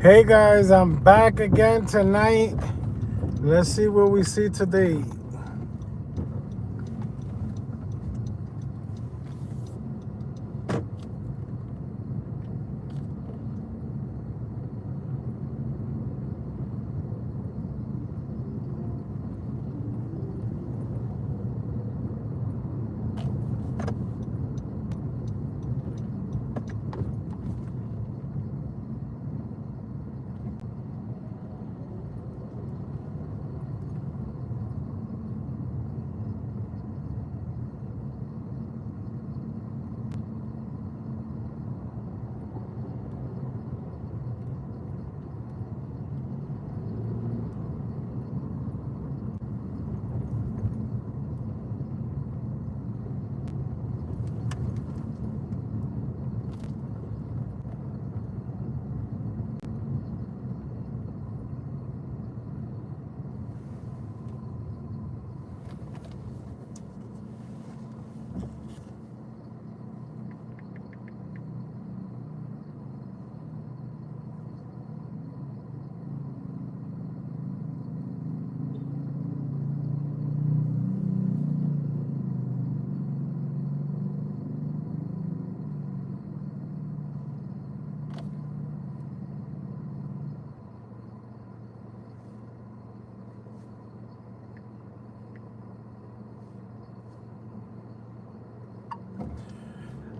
Hey guys, I'm back again tonight. Let's see what we see today.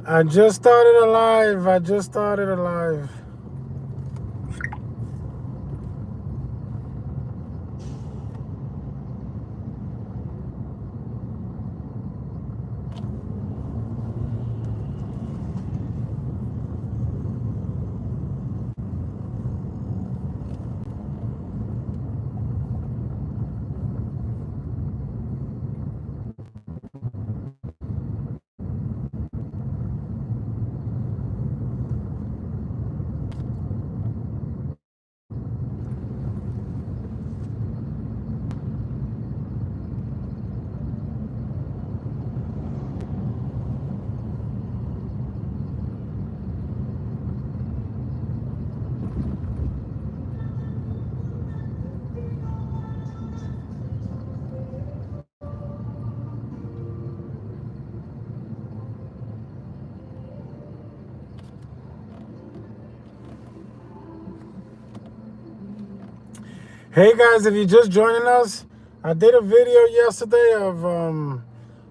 I just started alive. Hey guys, if you're just joining us, I did a video yesterday of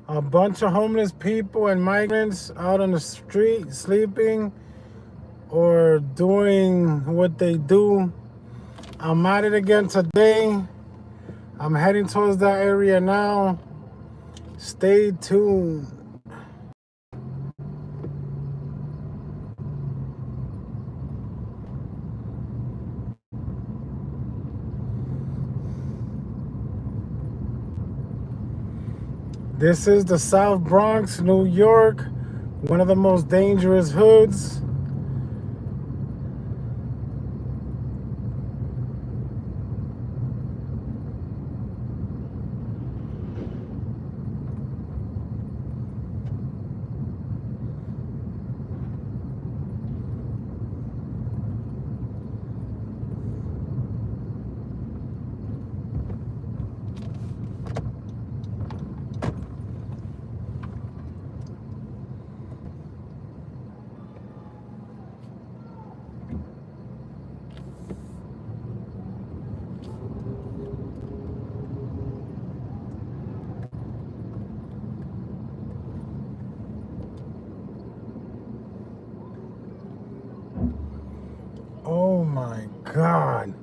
a bunch of homeless people and migrants out on the street sleeping or doing what they do. I'm at it again today. I'm heading towards that area now. Stay tuned. This is the South Bronx, New York, one of the most dangerous hoods. Oh my God.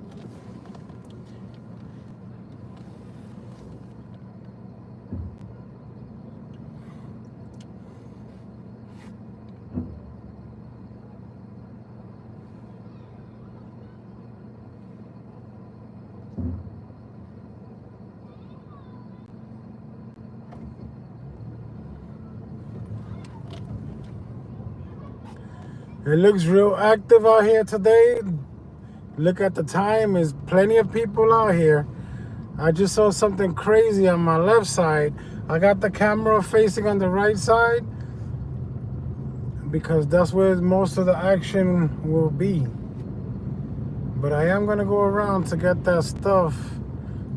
It looks real active out here today. Look at the time, there's plenty of people out here. I just saw something crazy on my left side. I got the camera facing on the right side because that's where most of the action will be. But I am going to go around to get that stuff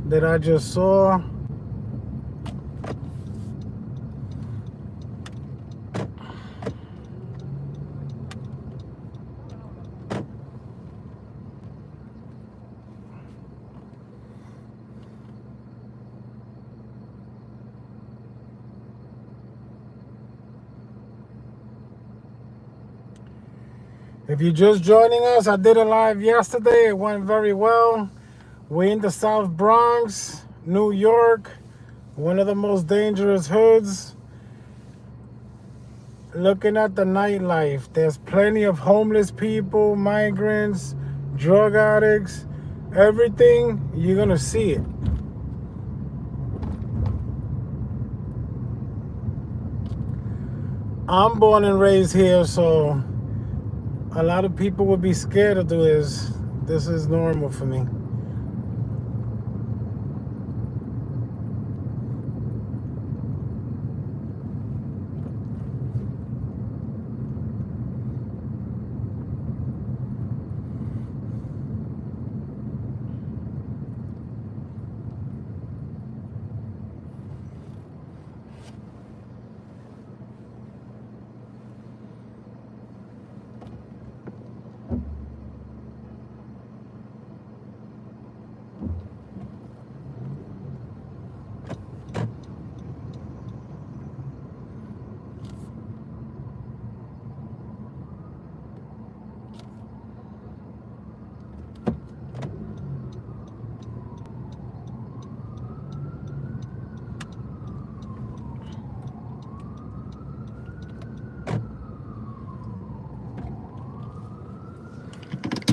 that I just saw. If you're just joining us, I did a live yesterday. It went very well. We're in the South Bronx, New York, one of the most dangerous hoods. Looking at the nightlife, there's plenty of homeless people, migrants, drug addicts, everything. You're gonna see it. I'm born and raised here, so a lot of people would be scared to do this. This is normal for me.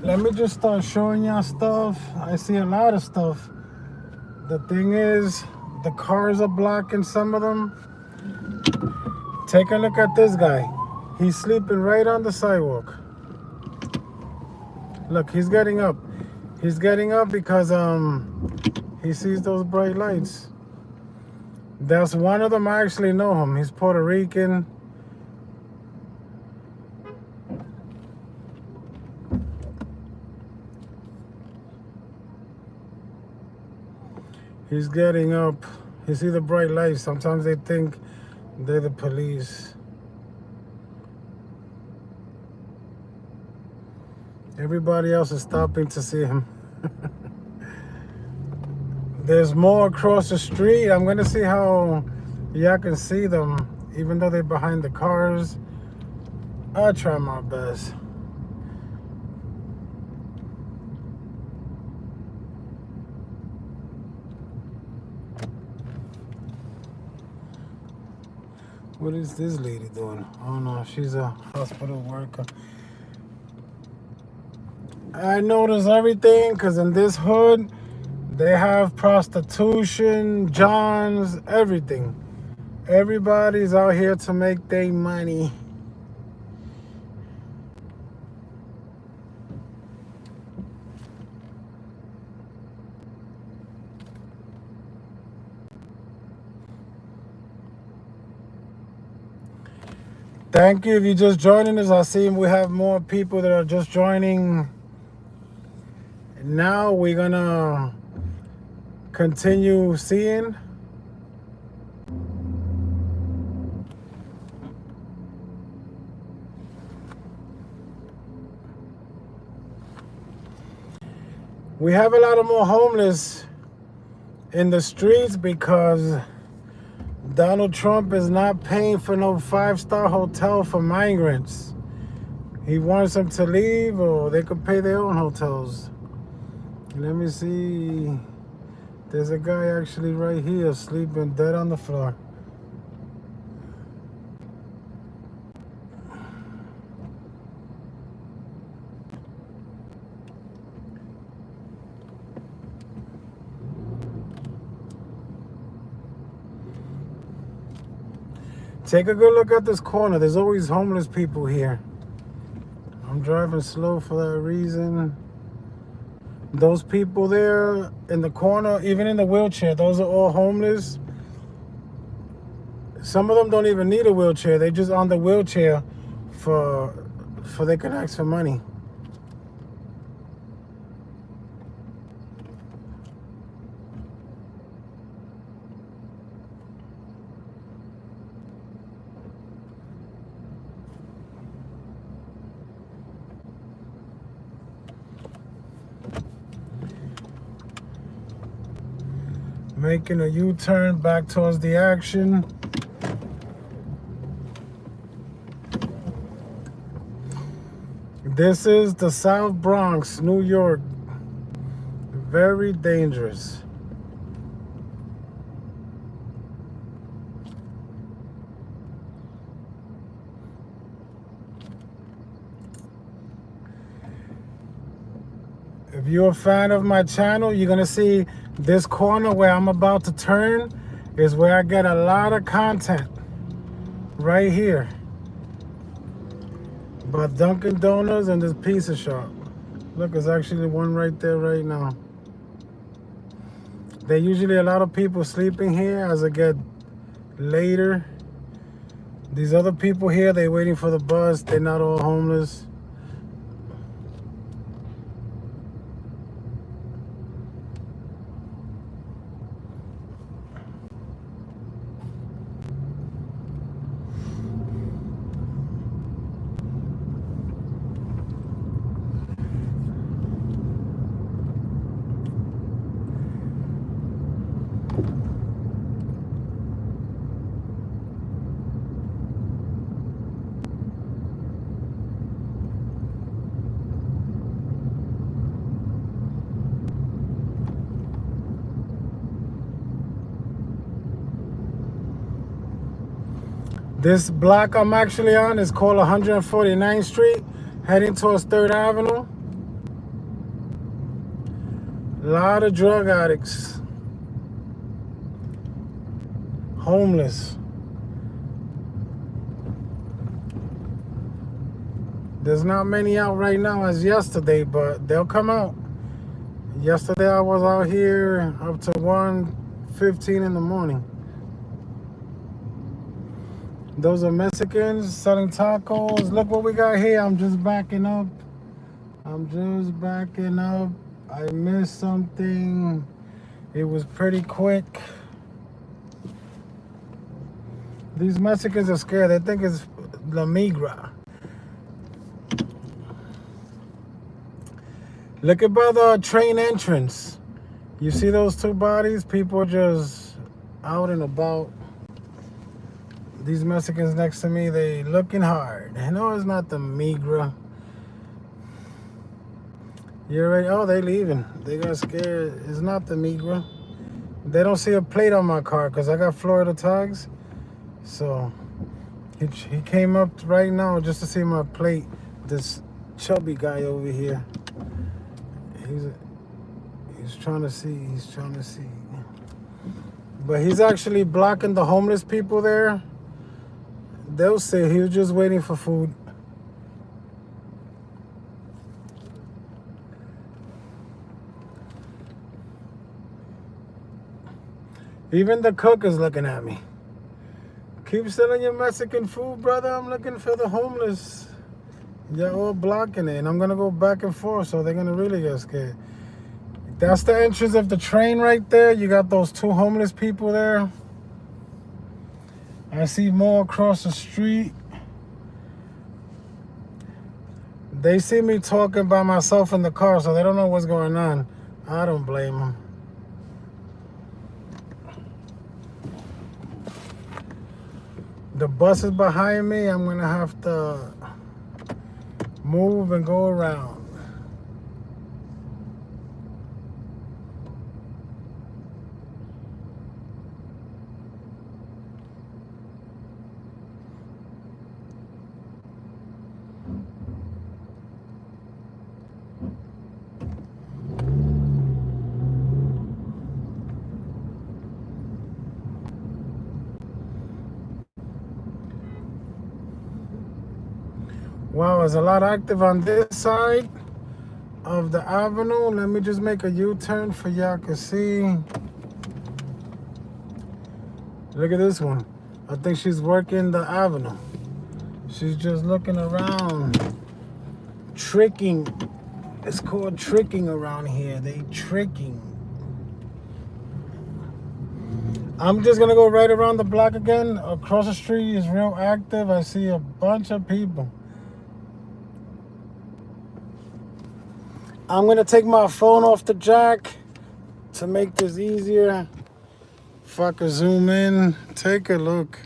Let me just start showing y'all stuff. I see a lot of stuff. The thing is, the cars are blocking some of them. Take a look at this guy. He's sleeping right on the sidewalk. Look, he's getting up. He's getting up because he sees those bright lights. That's one of them. I actually know him. He's Puerto Rican. He's getting up. You see the bright lights. Sometimes they think they're the police. Everybody else is stopping to see him. There's more across the street. I'm gonna see how y'all can see them, even though they're behind the cars. I'll try my best. What is this lady doing? Oh no, she's a hospital worker. I notice everything because in this hood, they have prostitution, johns, everything. Everybody's out here to make their money. Thank you if you're just joining us. I see we have more people that are just joining. Now we're gonna continue seeing. We have a lot of more homeless in the streets because Donald Trump is not paying for no 5-star hotel for migrants. He wants them to leave or they could pay their own hotels. Let me see. There's a guy actually right here sleeping dead on the floor. Take a good look at this corner. There's always homeless people here. I'm driving slow for that reason. Those people there in the corner, even in the wheelchair, those are all homeless. Some of them don't even need a wheelchair. They're just on the wheelchair for they can ask for money. Making a U-turn back towards the action. This is the South Bronx, New York. Very dangerous. If you're a fan of my channel, you're gonna see this corner where I'm about to turn is where I get a lot of content. Right here. About Dunkin' Donuts and this pizza shop. Look, there's actually one right there right now. There usually a lot of people sleeping here as I get later. These other people here, they waiting for the bus. They're not all homeless. This block I'm actually on is called 149th Street, heading towards 3rd Avenue. A lot of drug addicts. Homeless. There's not many out right now as yesterday, but they'll come out. Yesterday I was out here up to 1:15 in the morning. Those are Mexicans selling tacos. Look what we got here. I'm just backing up. I missed something. It was pretty quick. These Mexicans are scared. They think it's La Migra. Look at by the train entrance. You see those two bodies? People are just out and about. These Mexicans next to me, they looking hard. No, it's not the Migra. You're right. Oh, they leaving. They got scared. It's not the Migra. They don't see a plate on my car because I got Florida tags. So he came up right now just to see my plate. This chubby guy over here. He's trying to see. But he's actually blocking the homeless people there. They'll say he was just waiting for food. Even the cook is looking at me. Keep selling your Mexican food, brother. I'm looking for the homeless. You're all blocking it. And I'm going to go back and forth, so they're going to really get scared. That's the entrance of the train right there. You got those two homeless people there. I see more across the street. They see me talking by myself in the car, so they don't know what's going on. I don't blame them. The bus is behind me. I'm going to have to move and go around. Wow, there's a lot active on this side of the avenue. Let me just make a U-turn for y'all can see. Look at this one. I think she's working the avenue. She's just looking around. Tricking. It's called tricking around here. They tricking. I'm just gonna go right around the block again. Across the street is real active. I see a bunch of people. I'm gonna take my phone off the jack to make this easier. If I could zoom in, take a look.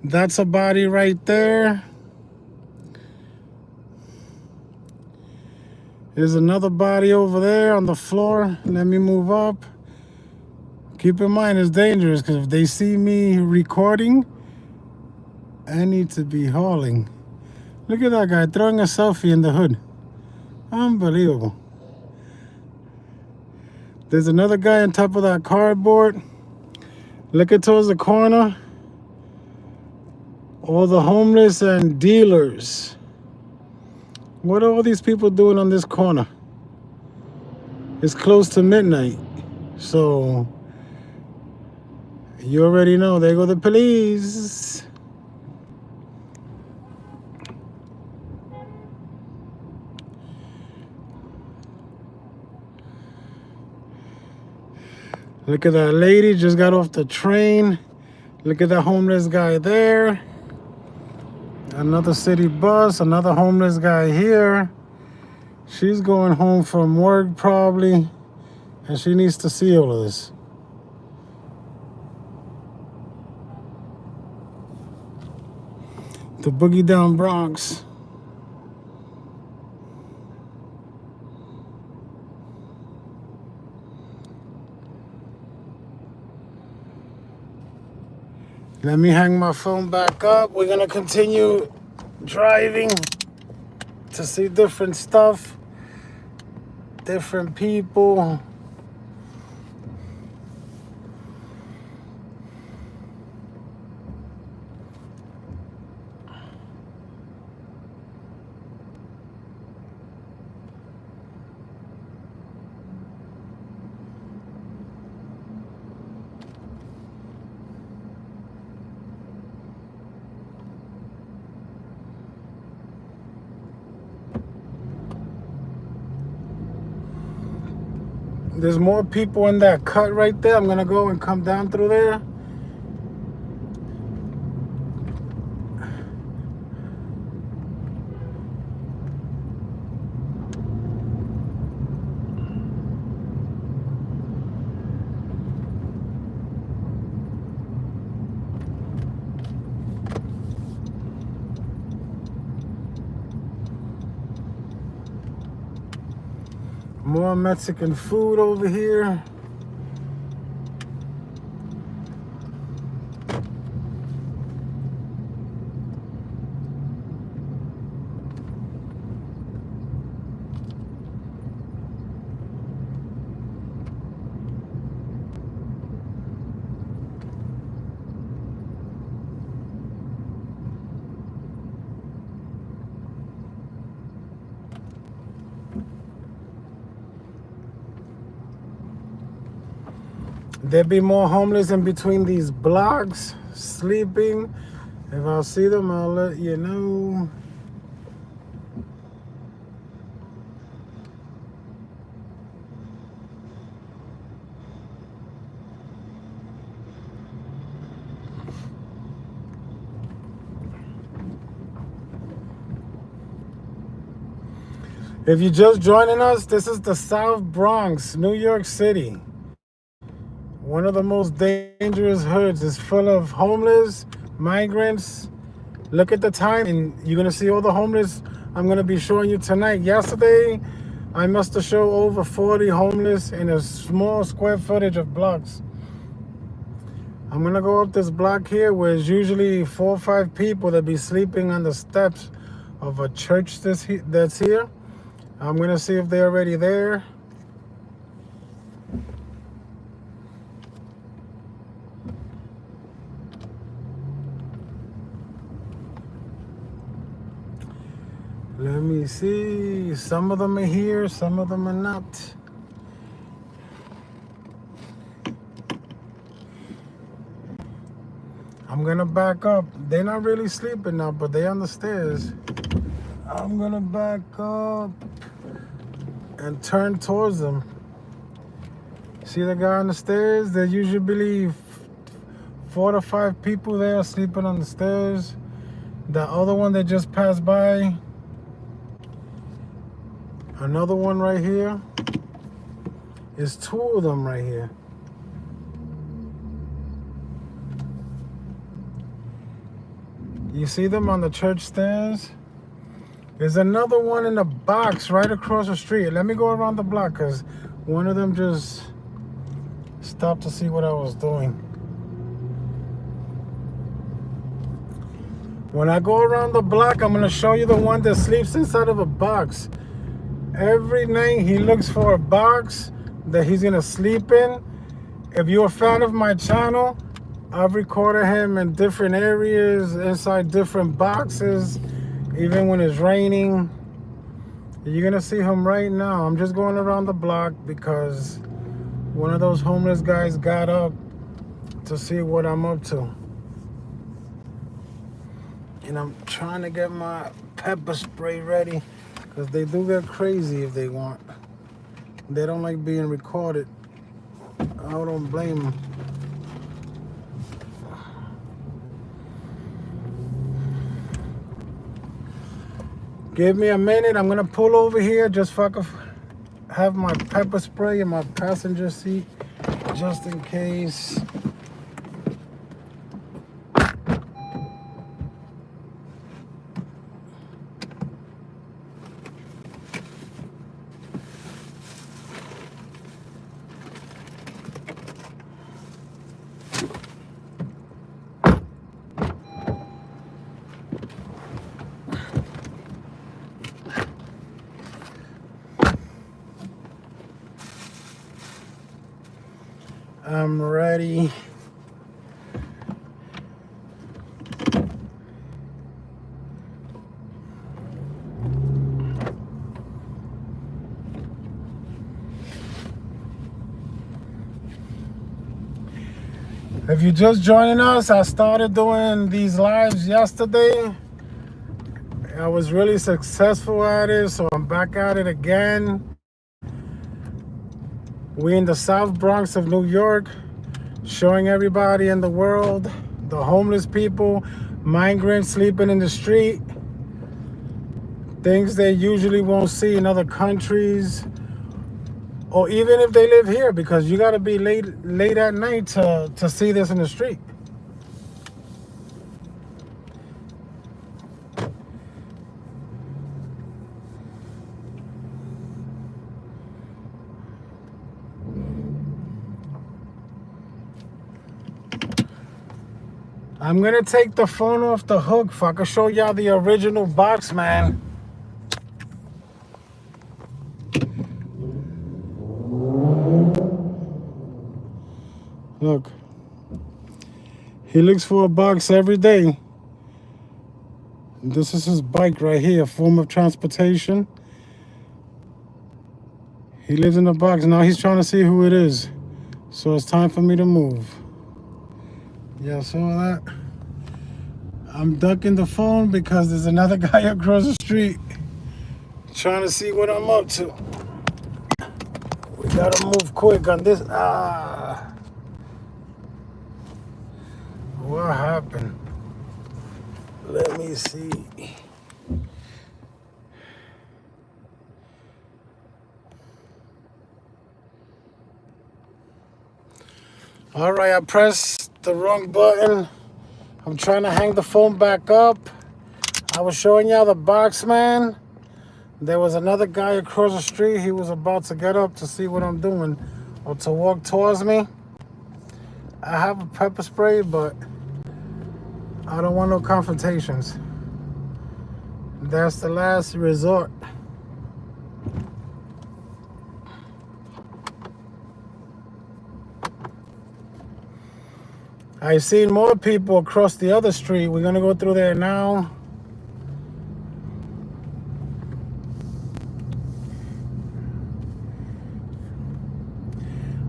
That's a body right there. There's another body over there on the floor. Let me move up. Keep in mind, it's dangerous because if they see me recording, I need to be hauling. Look at that guy throwing a selfie in the hood. Unbelievable. There's another guy on top of that cardboard. Looking towards the corner. All the homeless and dealers. What are all these people doing on this corner? It's close to midnight. So, you already know. There go the police. Look at that lady, just got off the train. Look at that homeless guy there. Another city bus, another homeless guy here. She's going home from work probably, and she needs to see all of this. The boogie down Bronx. Let me hang my phone back up. We're gonna continue driving to see different stuff, different people. There's more people in that cut right there. I'm gonna go and come down through there. More Mexican food over here. There be more homeless in between these blocks, sleeping. If I see them, I'll let you know. If you're just joining us, this is the South Bronx, New York City. One of the most dangerous hoods. Is full of homeless, migrants. Look at the time, and you're going to see all the homeless I'm going to be showing you tonight. Yesterday, I must have showed over 40 homeless in a small square footage of blocks. I'm going to go up this block here where it's usually 4 or 5 people that be sleeping on the steps of a church that's here. I'm going to see if they're already there. Let me see. Some of them are here, some of them are not. I'm gonna back up. They're not really sleeping now, but they're on the stairs. I'm gonna back up and turn towards them. See the guy on the stairs? There's usually 4 to 5 people there sleeping on the stairs. The other one that just passed by. Another one right here. There's two of them right here. You see them on the church stairs? There's another one in the box right across the street. Let me go around the block because one of them just stopped to see what I was doing. When I go around the block, I'm going to show you the one that sleeps inside of a box. Every night he looks for a box that he's going to sleep in. If you're a fan of my channel, I've recorded him in different areas, inside different boxes, even when it's raining. You're going to see him right now. I'm just going around the block because one of those homeless guys got up to see what I'm up to. And I'm trying to get my pepper spray ready because they do get crazy if they want. They don't like being recorded. I don't blame them. Give me a minute. I'm going to pull over here just so I can have my pepper spray in my passenger seat just in case. I'm ready. If you're just joining us, I started doing these lives yesterday. I was really successful at it, so I'm back at it again. We're in the South Bronx of New York, showing everybody in the world, the homeless people, migrants sleeping in the street, things they usually won't see in other countries, or even if they live here, because you got to be late at night to see this in the street. I'm gonna take the phone off the hook so I can show y'all the original box, man. Look, he looks for a box every day. This is his bike right here, a form of transportation. He lives in a box. Now he's trying to see who it is. So it's time for me to move. Y'all saw that? I'm ducking the phone because there's another guy across the street trying to see what I'm up to. We gotta move quick on this. What happened? Let me see. All right, I pressed the wrong button. I'm trying to hang the phone back up. I was showing y'all the box, man. There was another guy across the street. He was about to get up to see what I'm doing or to walk towards me. I have a pepper spray, but I don't want no confrontations. That's the last resort. I've seen more people across the other street. We're gonna go through there now.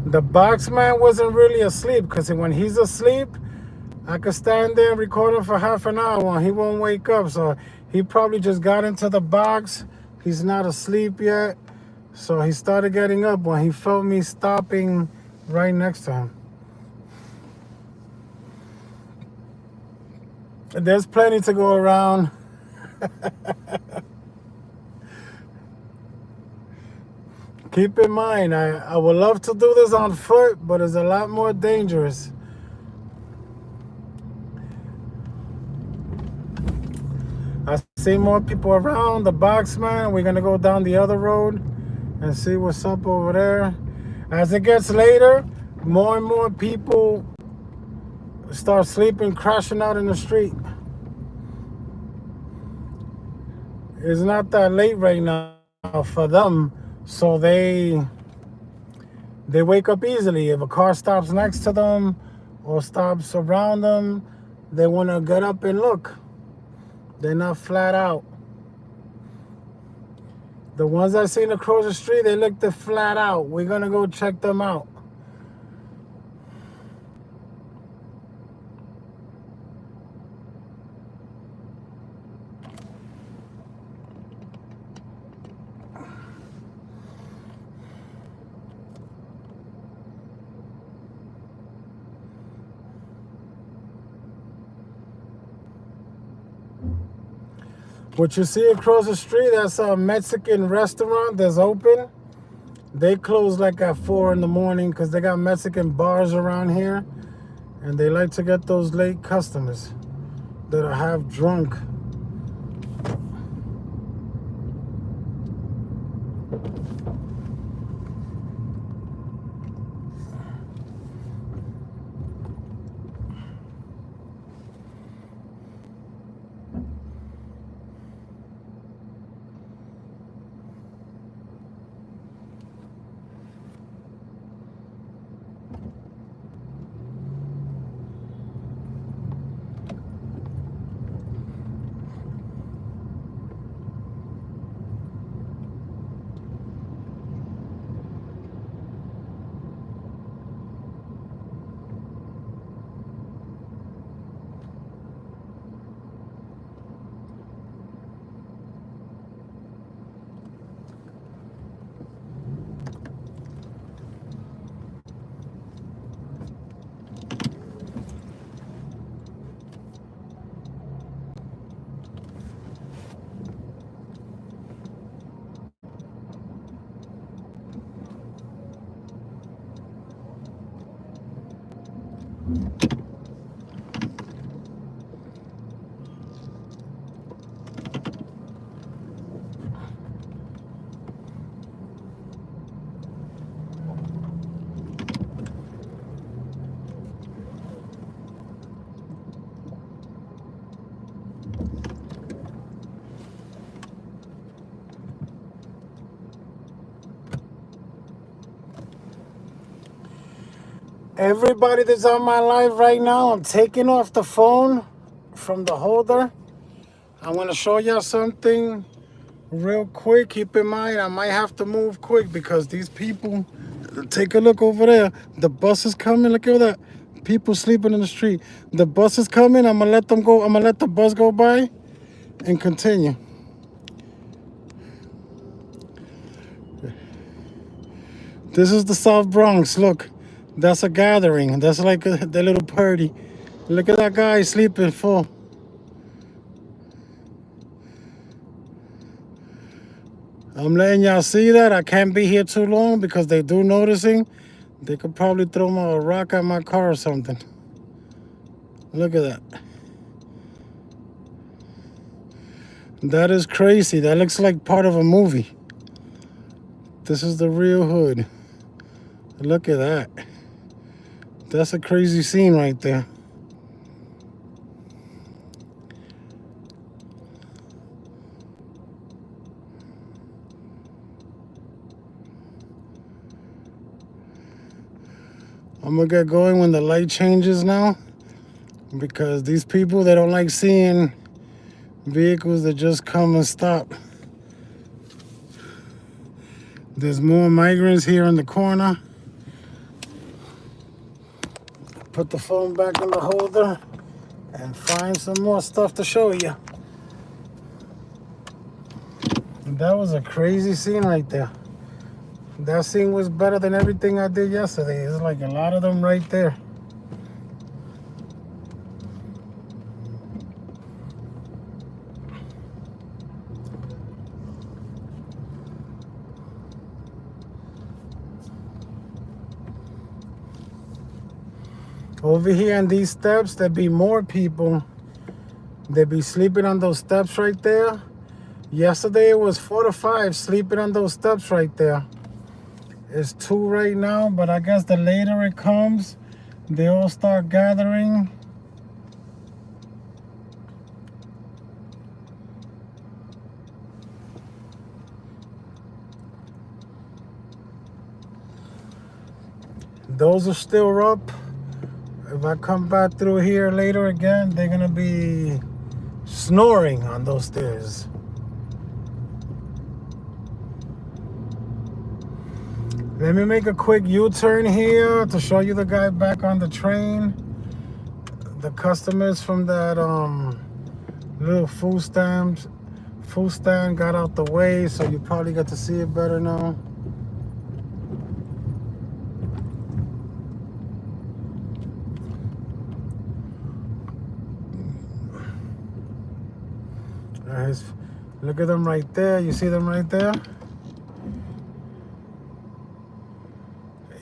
The box man wasn't really asleep because when he's asleep, I could stand there and record him for half an hour and he won't wake up. So he probably just got into the box. He's not asleep yet. So he started getting up when he felt me stopping right next to him. There's plenty to go around. Keep in mind, I would love to do this on foot, but it's a lot more dangerous. I see more people around the box, man. We're gonna go down the other road and see what's up over there. As it gets later, more and more people start sleeping, crashing out in the street. It's not that late right now for them, so they wake up easily. If a car stops next to them or stops around them, they want to get up and look. They're not flat out. The ones I seen across the street, they looked flat out. We're gonna go check them out. What you see across the street, that's a Mexican restaurant that's open. They close like at 4 in the morning because they got Mexican bars around here. And they like to get those late customers that are half drunk. Everybody that's on my live right now, I'm taking off the phone from the holder. I want to show y'all something real quick. Keep in mind, I might have to move quick because these people, take a look over there. The bus is coming. Look at that. People sleeping in the street. The bus is coming. I'm going to let them go. I'm going to let the bus go by and continue. This is the South Bronx. Look, that's a gathering. That's like the little party. Look at that guy sleeping full. I'm letting y'all see that. I can't be here too long because they do noticing. They could probably throw a rock at my car or something. Look at that. That is crazy. That looks like part of a movie. This is the real hood. Look at that. That's a crazy scene right there. I'm gonna get going when the light changes now because these people, they don't like seeing vehicles that just come and stop. There's more migrants here in the corner. Put the phone back in the holder and find some more stuff to show you. That was a crazy scene right there. That scene was better than everything I did yesterday. There's like a lot of them right there. Over here on these steps, there be more people. They be sleeping on those steps right there. Yesterday it was 4 to 5 sleeping on those steps right there. It's 2 right now, but I guess the later it comes, they all start gathering. Those are still up. If I come back through here later again, they're gonna be snoring on those stairs. Let me make a quick U-turn here to show you the guy back on the train. The customers from that little food stand got out the way, so you probably get to see it better now. Look at them right there. You see them right there?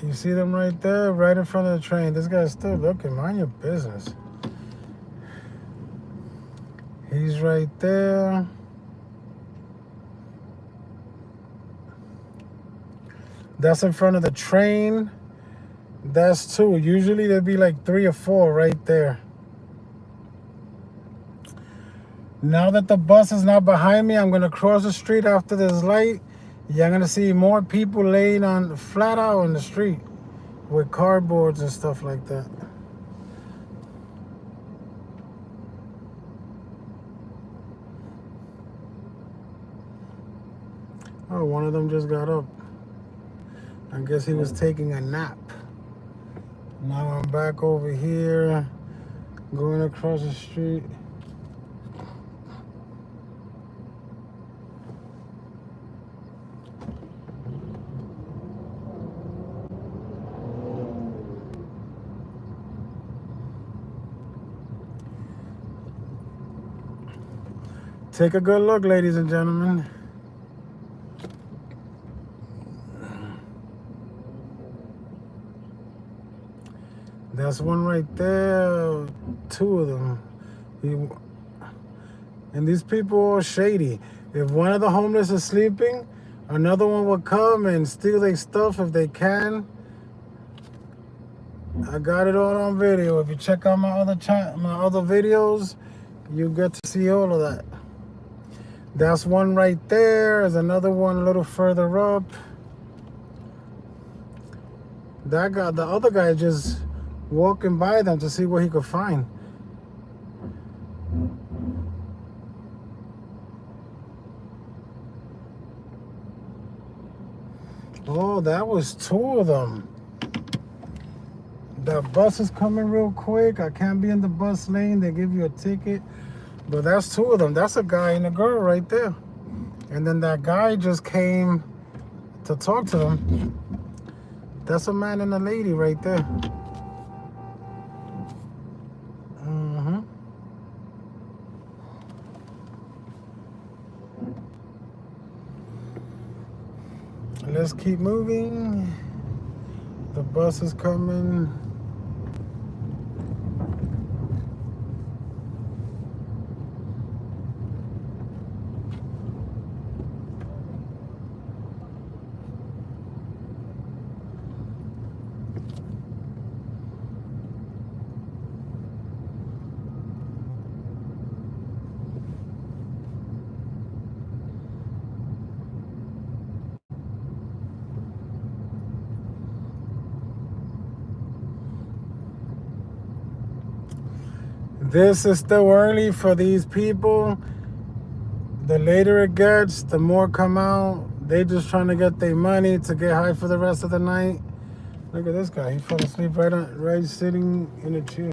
You see them right there, right in front of the train. This guy's still looking. Mind your business. He's right there. That's in front of the train. That's 2. Usually there'd be like 3 or 4 right there. Now that the bus is not behind me, I'm gonna cross the street after this light. You're gonna see more people laying on flat out in the street with cardboards and stuff like that. Oh, one of them just got up. I guess he was taking a nap. Now I'm back over here, going across the street. Take a good look, ladies and gentlemen. That's one right there. 2 of them. And these people are shady. If one of the homeless is sleeping, another one will come and steal their stuff if they can. I got it all on video. If you check out my other videos, you get to see all of that. That's one right there. There's another one a little further up. That guy, the other guy, just walking by them to see what he could find. Oh, that was 2 of them. The bus is coming real quick. I can't be in the bus lane. They give you a ticket. But that's 2 of them. That's a guy and a girl right there. And then that guy just came to talk to them. That's a man and a lady right there. Let's keep moving. The bus is coming. This is still early for these people. The later it gets, the more come out. They just trying to get their money to get high for the rest of the night. Look at this guy. He fell asleep right sitting in a chair.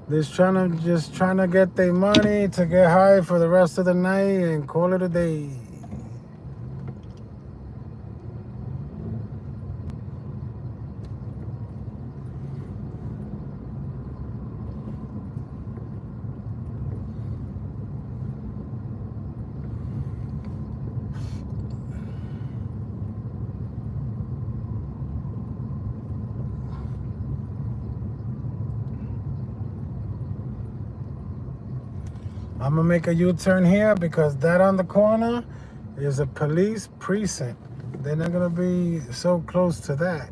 They're just trying to get their money to get high for the rest of the night and call it a day. I'm gonna make a U-turn here because that on the corner is a police precinct. They're not gonna be so close to that.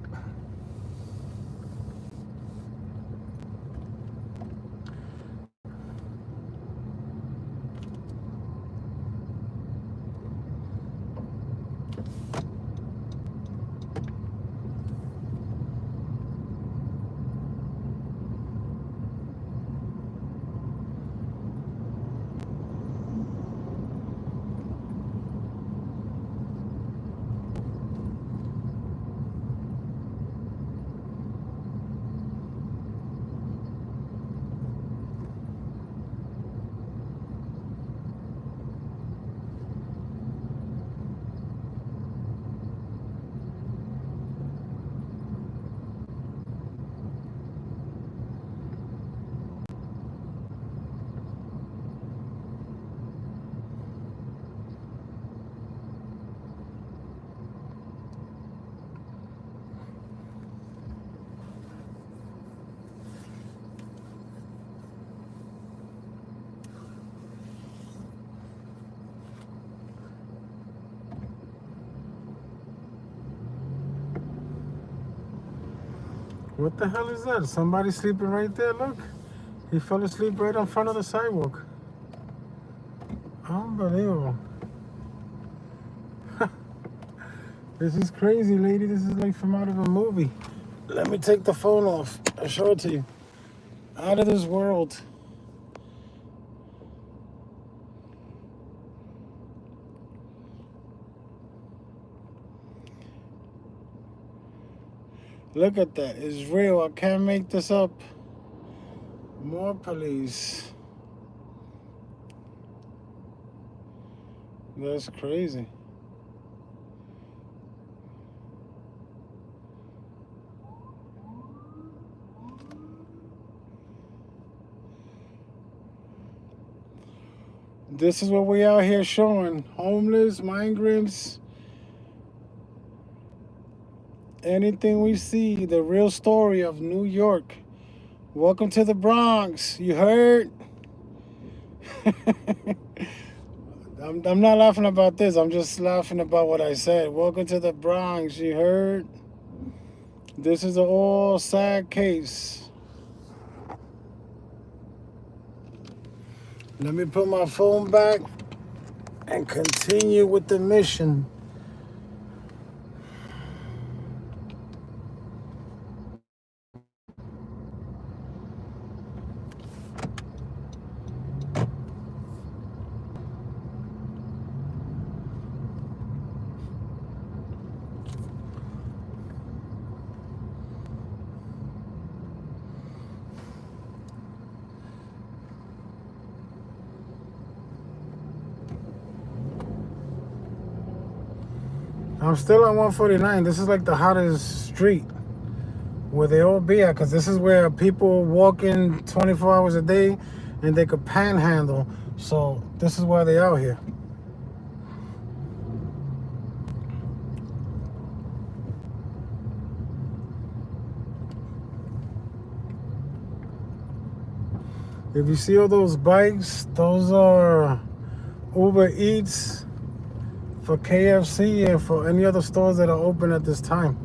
What the hell is that? Somebody sleeping right there, look. He fell asleep right in front of the sidewalk. Unbelievable. This is crazy, lady. This is like from out of a movie. Let me take the phone off. I'll show it to you. Out of this world. Look at that. It's real. I can't make this up. More police. That's crazy. This is what we out here showing. Homeless, migrants, anything we see. The real story of New York. Welcome to the Bronx. You heard? I'm not laughing about this. I'm just laughing about what I said. Welcome to the Bronx. You heard? This is an all sad case. Let me put my phone back and continue with the mission. I'm still on 149. This is like the hottest street where they all be at, because this is where people walk in 24 hours a day and they could panhandle. So this is why they out here. If you see all those bikes, those are Uber Eats for KFC and for any other stores that are open at this time.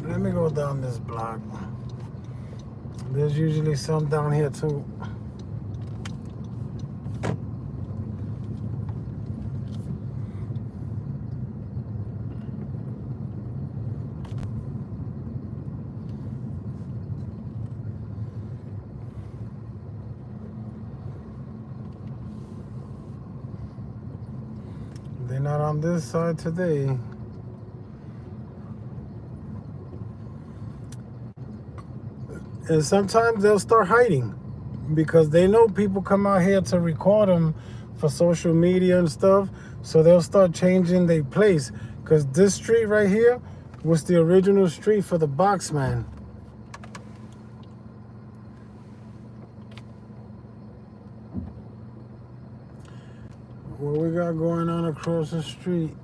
Let me go down this block. There's usually some down here too. They're not on this side today. And sometimes they'll start hiding because they know people come out here to record them for social media and stuff. So they'll start changing their place. Because this street right here was the original street for the box man. What we got going on across the street?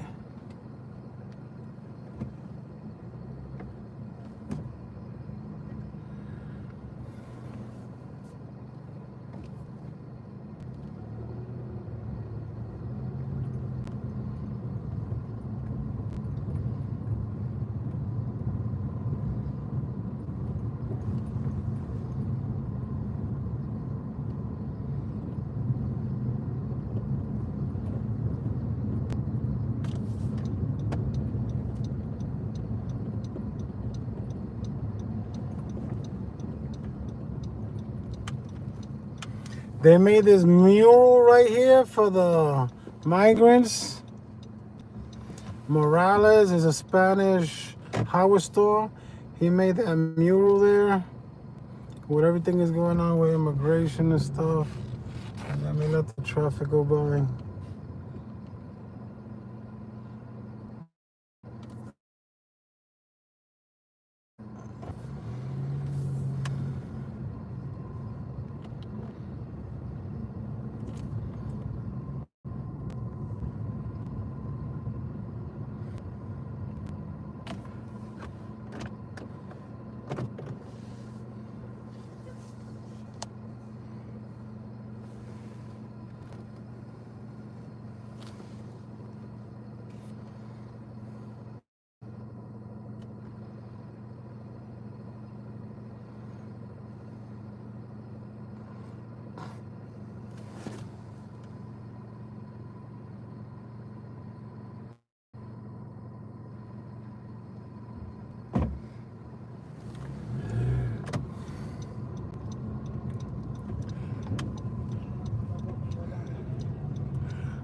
They made this mural right here for the migrants. Morales is a Spanish hardware store. He made that mural there with everything is going on with immigration and stuff. And let me let the traffic go by.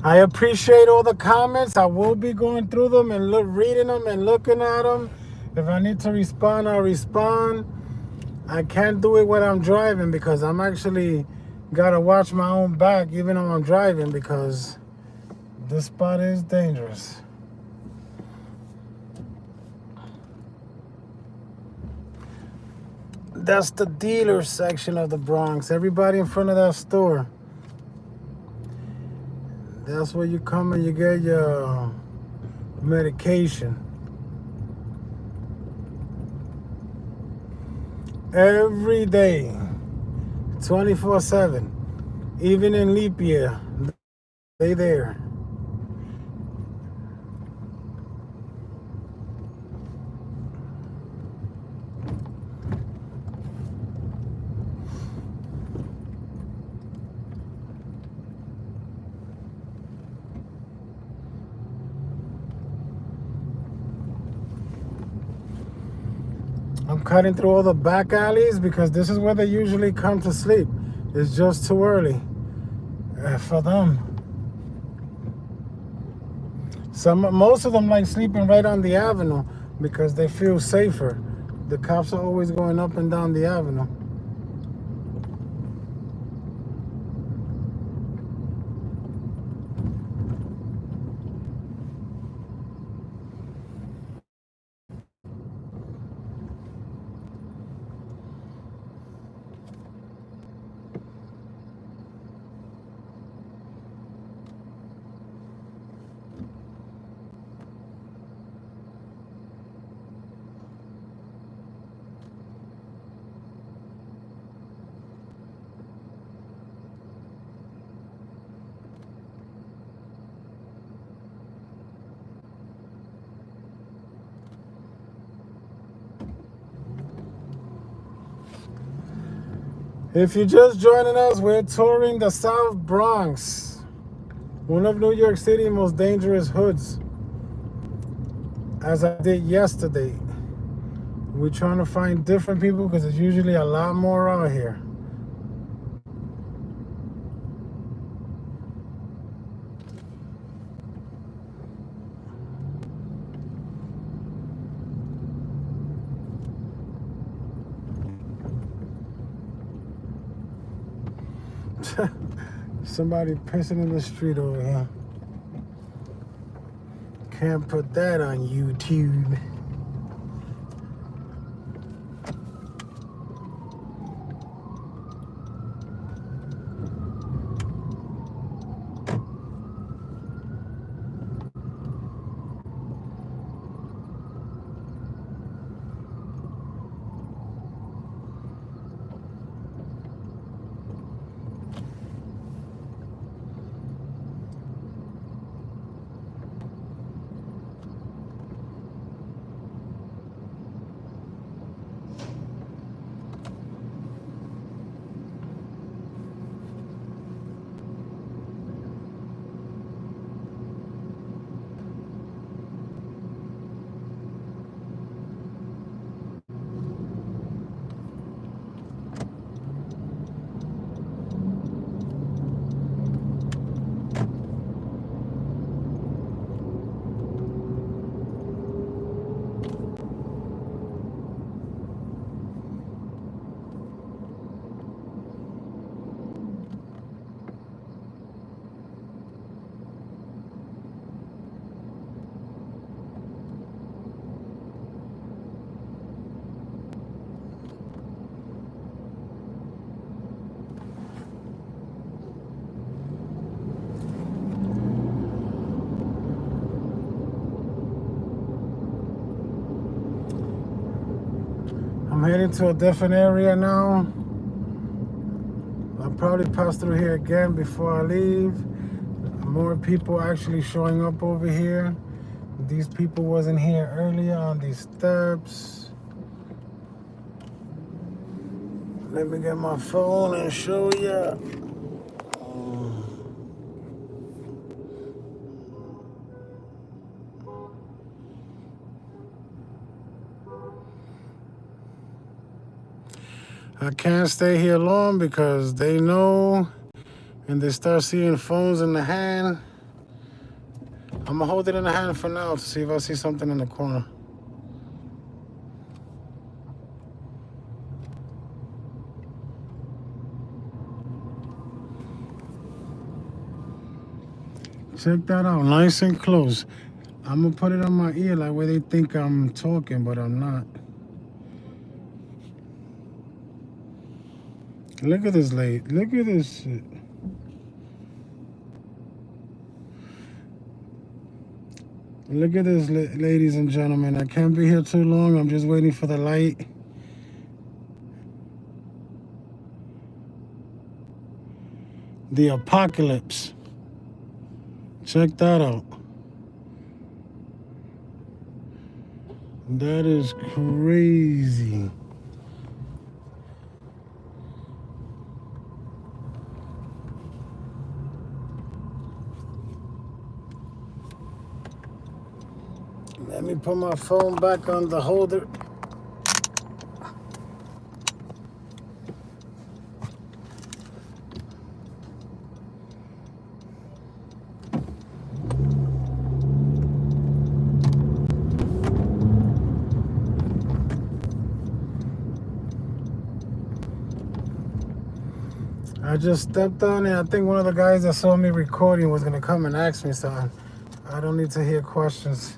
I appreciate all the comments. I will be going through them and reading them and looking at them. If I need to respond, I'll respond. I can't do it when I'm driving because I'm actually gotta watch my own back even though I'm driving because this spot is dangerous. That's the dealer section of the Bronx. Everybody in front of that store. That's where you come and you get your medication. Every day, 24/7. Even in leap year, they there. I'm cutting through all the back alleys because this is where they usually come to sleep. It's just too early for them. Most of them like sleeping right on the avenue because they feel safer. The cops are always going up and down the avenue. If you're just joining us, we're touring the South Bronx, one of New York City's most dangerous hoods, as I did yesterday. We're trying to find different people because there's usually a lot more out here. Somebody pissing in the street over here. Can't put that on YouTube. I'm heading to a different area now. I'll probably pass through here again before I leave. More people actually showing up over here. These people wasn't here earlier on these steps. Let me get my phone and show you. I can't stay here long because they know and they start seeing phones in the hand. I'm gonna hold it in the hand for now to see if I see something in the corner. Check that out, nice and close. I'm gonna put it on my ear like where they think I'm talking, but I'm not. Look at this lady, look at this shit. Look at this, ladies and gentlemen. I can't be here too long. I'm just waiting for the light. The apocalypse. Check that out. That is crazy. Let me put my phone back on the holder. I just stepped on it. I think one of the guys that saw me recording was gonna come and ask me something. I don't need to hear questions.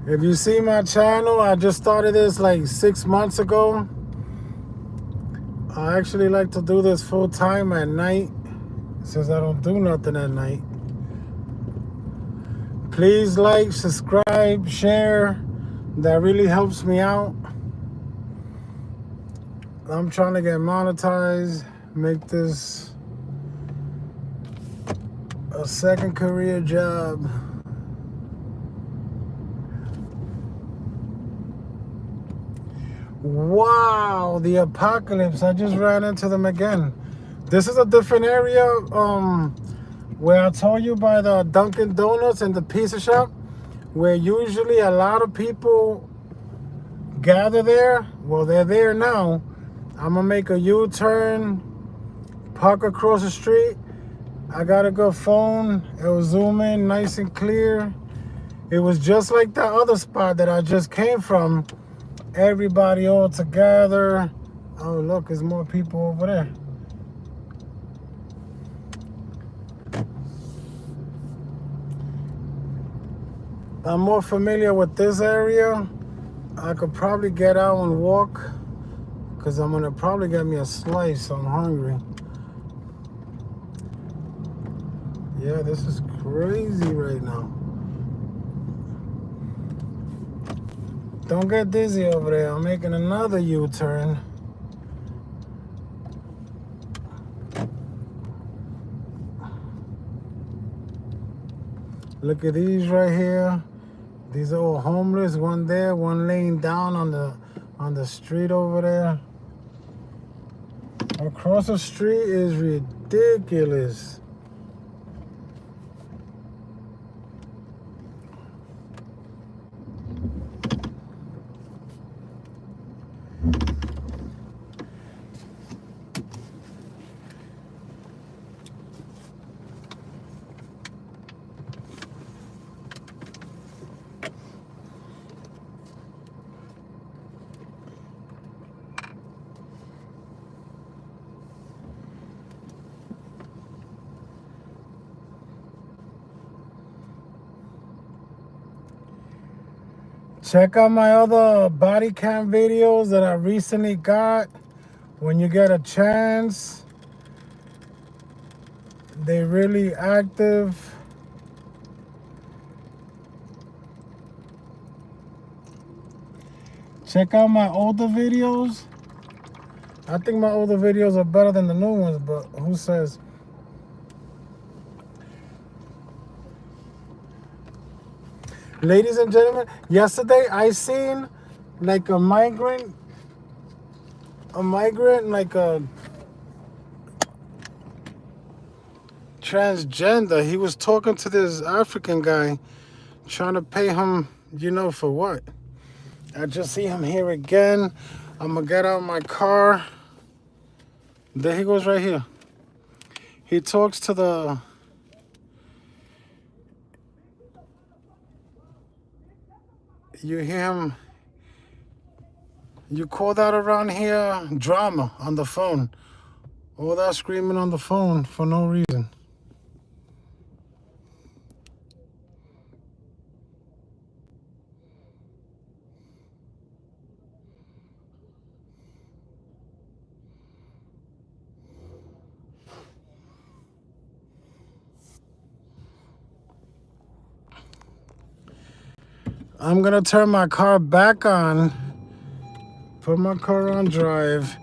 If you see my channel, I just started this like 6 months ago. I actually like to do this full time at night since I don't do nothing at night. Please like, subscribe, share. That really helps me out. I'm trying to get monetized, make this a second career job. Wow, the apocalypse. I just ran into them again. This is a different area where I told you by the Dunkin' Donuts and the pizza shop, where usually a lot of people gather there. Well, they're there now. I'm gonna make a U-turn, park across the street. I got a good phone. It will zoom in nice and clear. It was just like that other spot that I just came from. Everybody all together. Oh, look, there's more people over there. I'm more familiar with this area. I could probably get out and walk because I'm gonna probably get me a slice. I'm hungry. Yeah, this is crazy right now. Don't get dizzy over there. I'm making another U-turn. Look at these right here. These are all homeless. One there, one laying down on the street over there. Across the street is ridiculous. Check out my other body cam videos that I recently got. When you get a chance, they're really active. Check out my older videos. I think my older videos are better than the new ones, but who says? Ladies and gentlemen, yesterday I seen like a migrant, like a transgender. He was talking to this African guy, trying to pay him, you know, for what? I just see him here again. I'm gonna get out my car. There he goes right here. He talks to the... You hear him, you call that around here drama on the phone. All that screaming on the phone for no reason. I'm gonna turn my car back on, put my car on drive.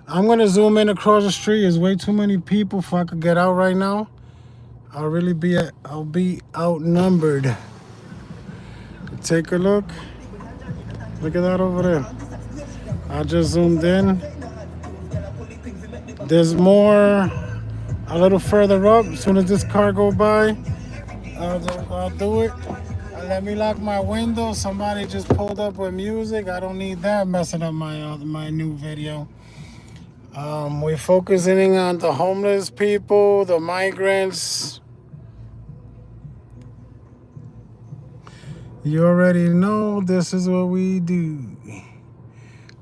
I'm gonna zoom in across the street. There's way too many people if I could get out right now. I'll be outnumbered. Take a look. Look at that over there. I just zoomed in. There's more a little further up. As soon as this car go by, I'll do it. Let me lock my window. Somebody just pulled up with music. I don't need that messing up my new video. We're focusing on the homeless people, the migrants. You already know this is what we do.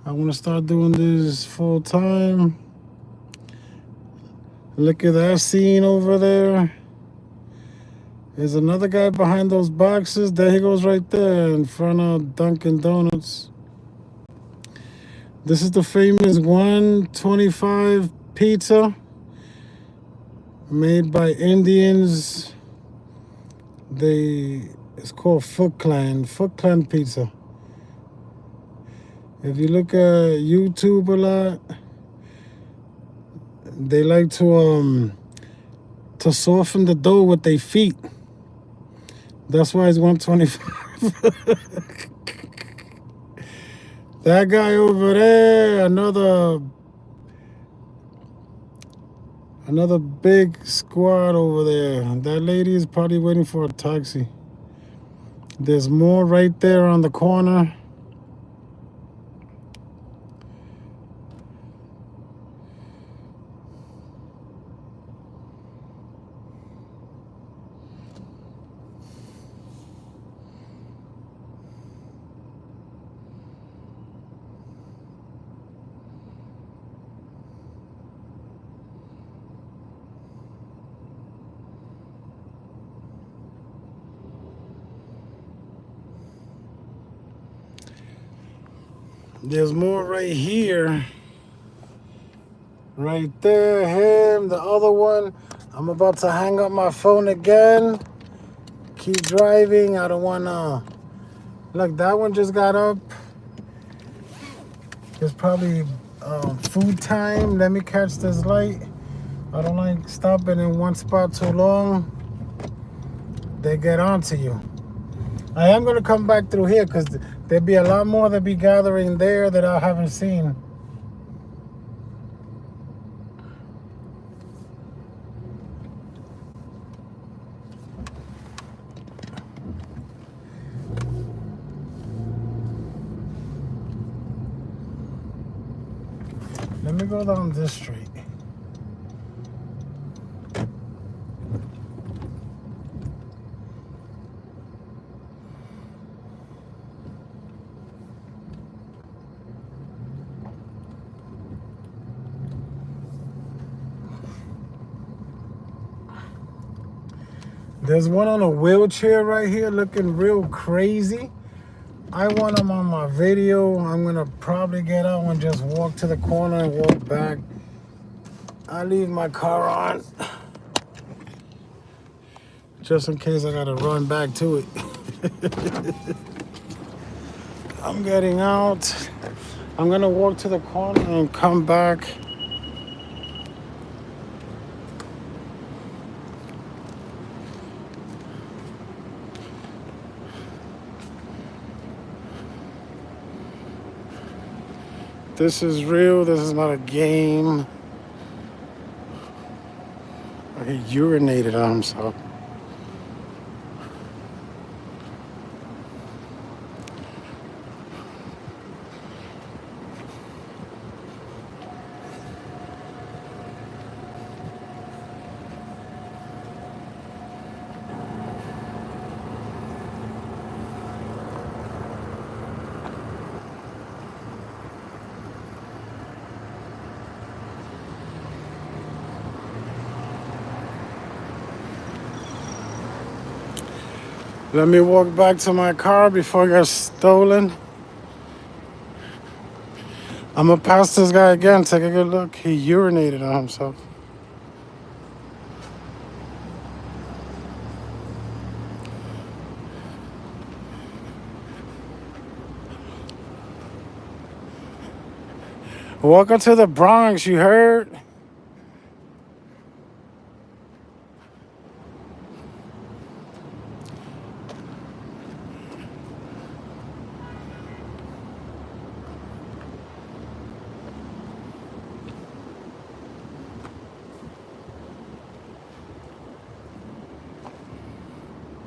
I want to start doing this full time. Look at that scene over there. There's another guy behind those boxes. There he goes right there in front of Dunkin' Donuts. This is the famous 125 pizza made by Indians. It's called Foot Clan pizza. If you look at YouTube a lot, they like to soften the dough with their feet. That's why it's 125. That guy over there, another big squad over there. That lady is probably waiting for a taxi. There's more right there on the corner. There's more right here. Right there, him, the other one. I'm about to hang up my phone again. Keep driving. I don't want to... Look, that one just got up. It's probably food time. Let me catch this light. I don't like stopping in one spot too long. They get onto you. I am going to come back through here because there'll be a lot more that be gathering there that I haven't seen. Let me go down this street. There's one on a wheelchair right here looking real crazy. I want him on my video. I'm going to probably get out and just walk to the corner and walk back. I leave my car on just in case I got to run back to it. I'm getting out. I'm going to walk to the corner and come back. This is real. This is not a game. He urinated on himself. Let me walk back to my car before I get stolen. I'm gonna pass this guy again. Take a good look. He urinated on himself. Welcome to the Bronx, you heard?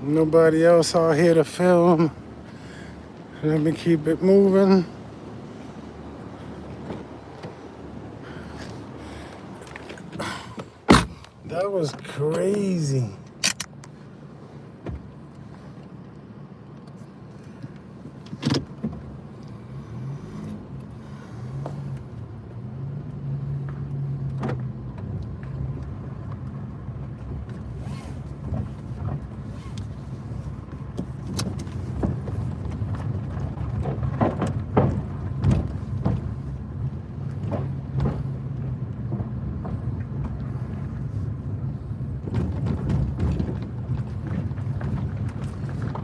Nobody else out here to film. Let me keep it moving. That was crazy.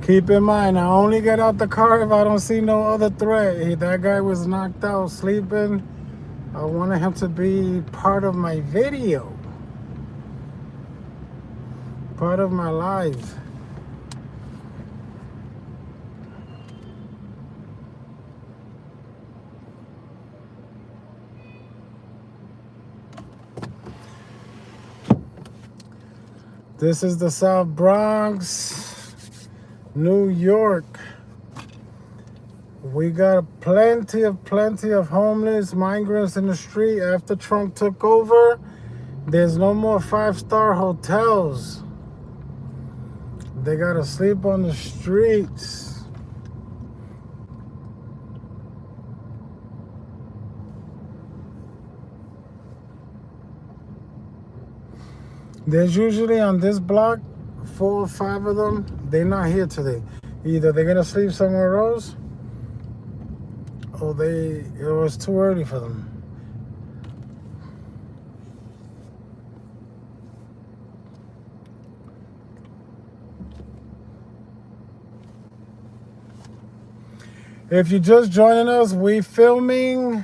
Keep in mind, I only get out the car if I don't see no other threat. That guy was knocked out sleeping. I wanted him to be part of my video, part of my life. This is the South Bronx, New York. We got plenty of homeless migrants in the street. After Trump took over, there's no more 5-star hotels. They gotta sleep on the streets. There's usually on this block 4 or 5 of them. They're not here today. Either they're gonna sleep somewhere else, or it was too early for them. If you're just joining us, we filming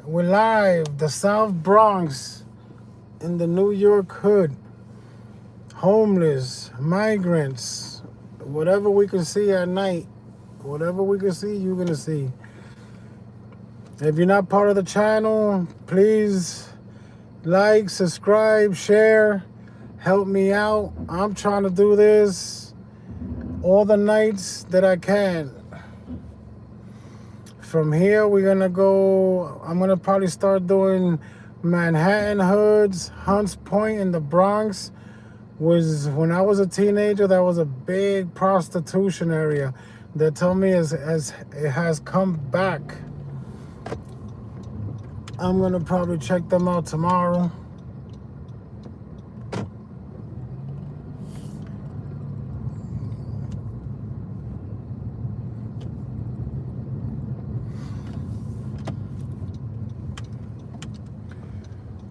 We're live, the South Bronx in the New York hood. Homeless, migrants, whatever we can see at night, whatever we can see, you're gonna see. If you're not part of the channel, please like, subscribe, share, help me out. I'm trying to do this all the nights that I can. From here, I'm gonna probably start doing Manhattan hoods. Hunts Point in the Bronx was, when I was a teenager, that was a big prostitution area. They tell me as it has come back. I'm gonna probably check them out tomorrow.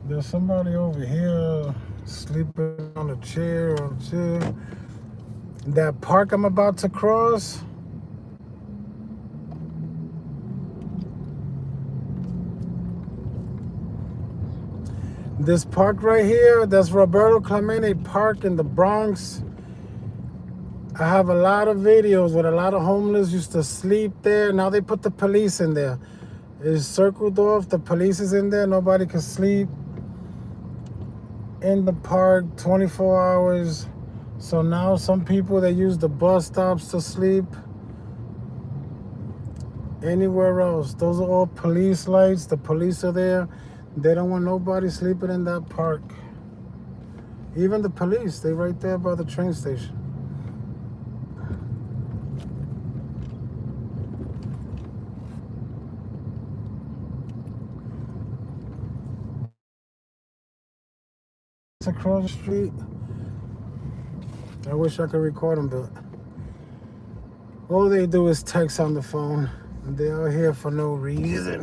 There's somebody over here sleeping on a chair. That park I'm about to cross, this park right here, that's Roberto Clemente Park in the Bronx. I have a lot of videos where a lot of homeless used to sleep there. Now they put the police in there. It's circled off, the police is in there, nobody can sleep in the park 24 hours. So now some people, they use the bus stops to sleep. Anywhere else, those are all police lights. The police are there. They don't want nobody sleeping in that park. Even the police, they right there by the train station. Across the street. I wish I could record them, but all they do is text on the phone. And they are here for no reason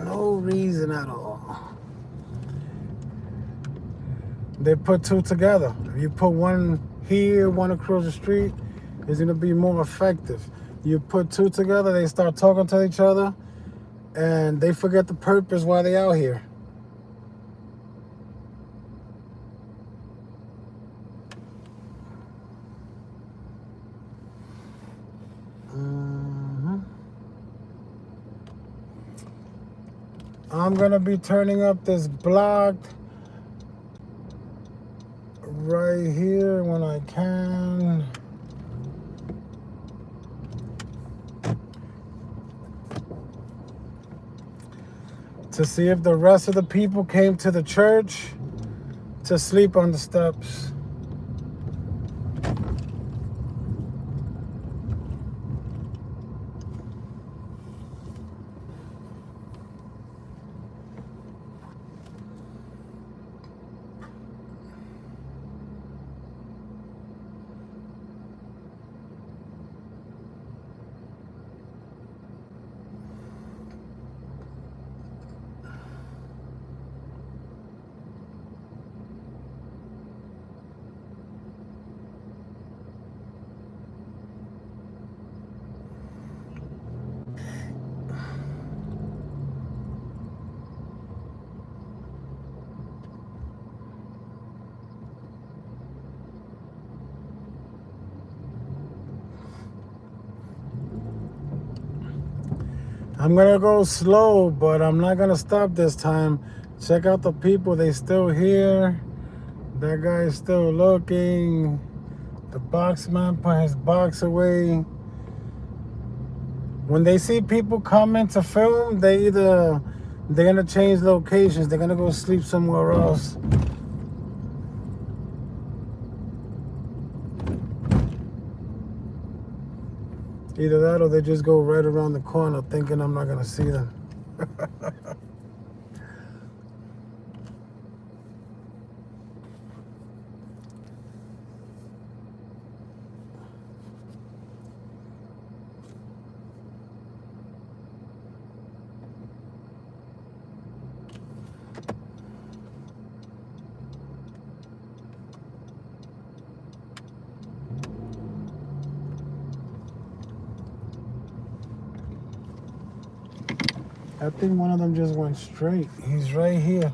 at all. They put two together. If you put one here, one across the street, it's gonna be more effective. You put two together, they start talking to each other, and they forget the purpose why they out here. I'm gonna be turning up this block right here when I can. To see if the rest of the people came to the church to sleep on the steps. I'm gonna go slow, but I'm not gonna stop this time. Check out the people, they still here. That guy is still looking. The box man put his box away. When they see people coming to film, they're gonna change locations. They're gonna go sleep somewhere else. Either that or they just go right around the corner thinking I'm not gonna see them. I think one of them just went straight. He's right here.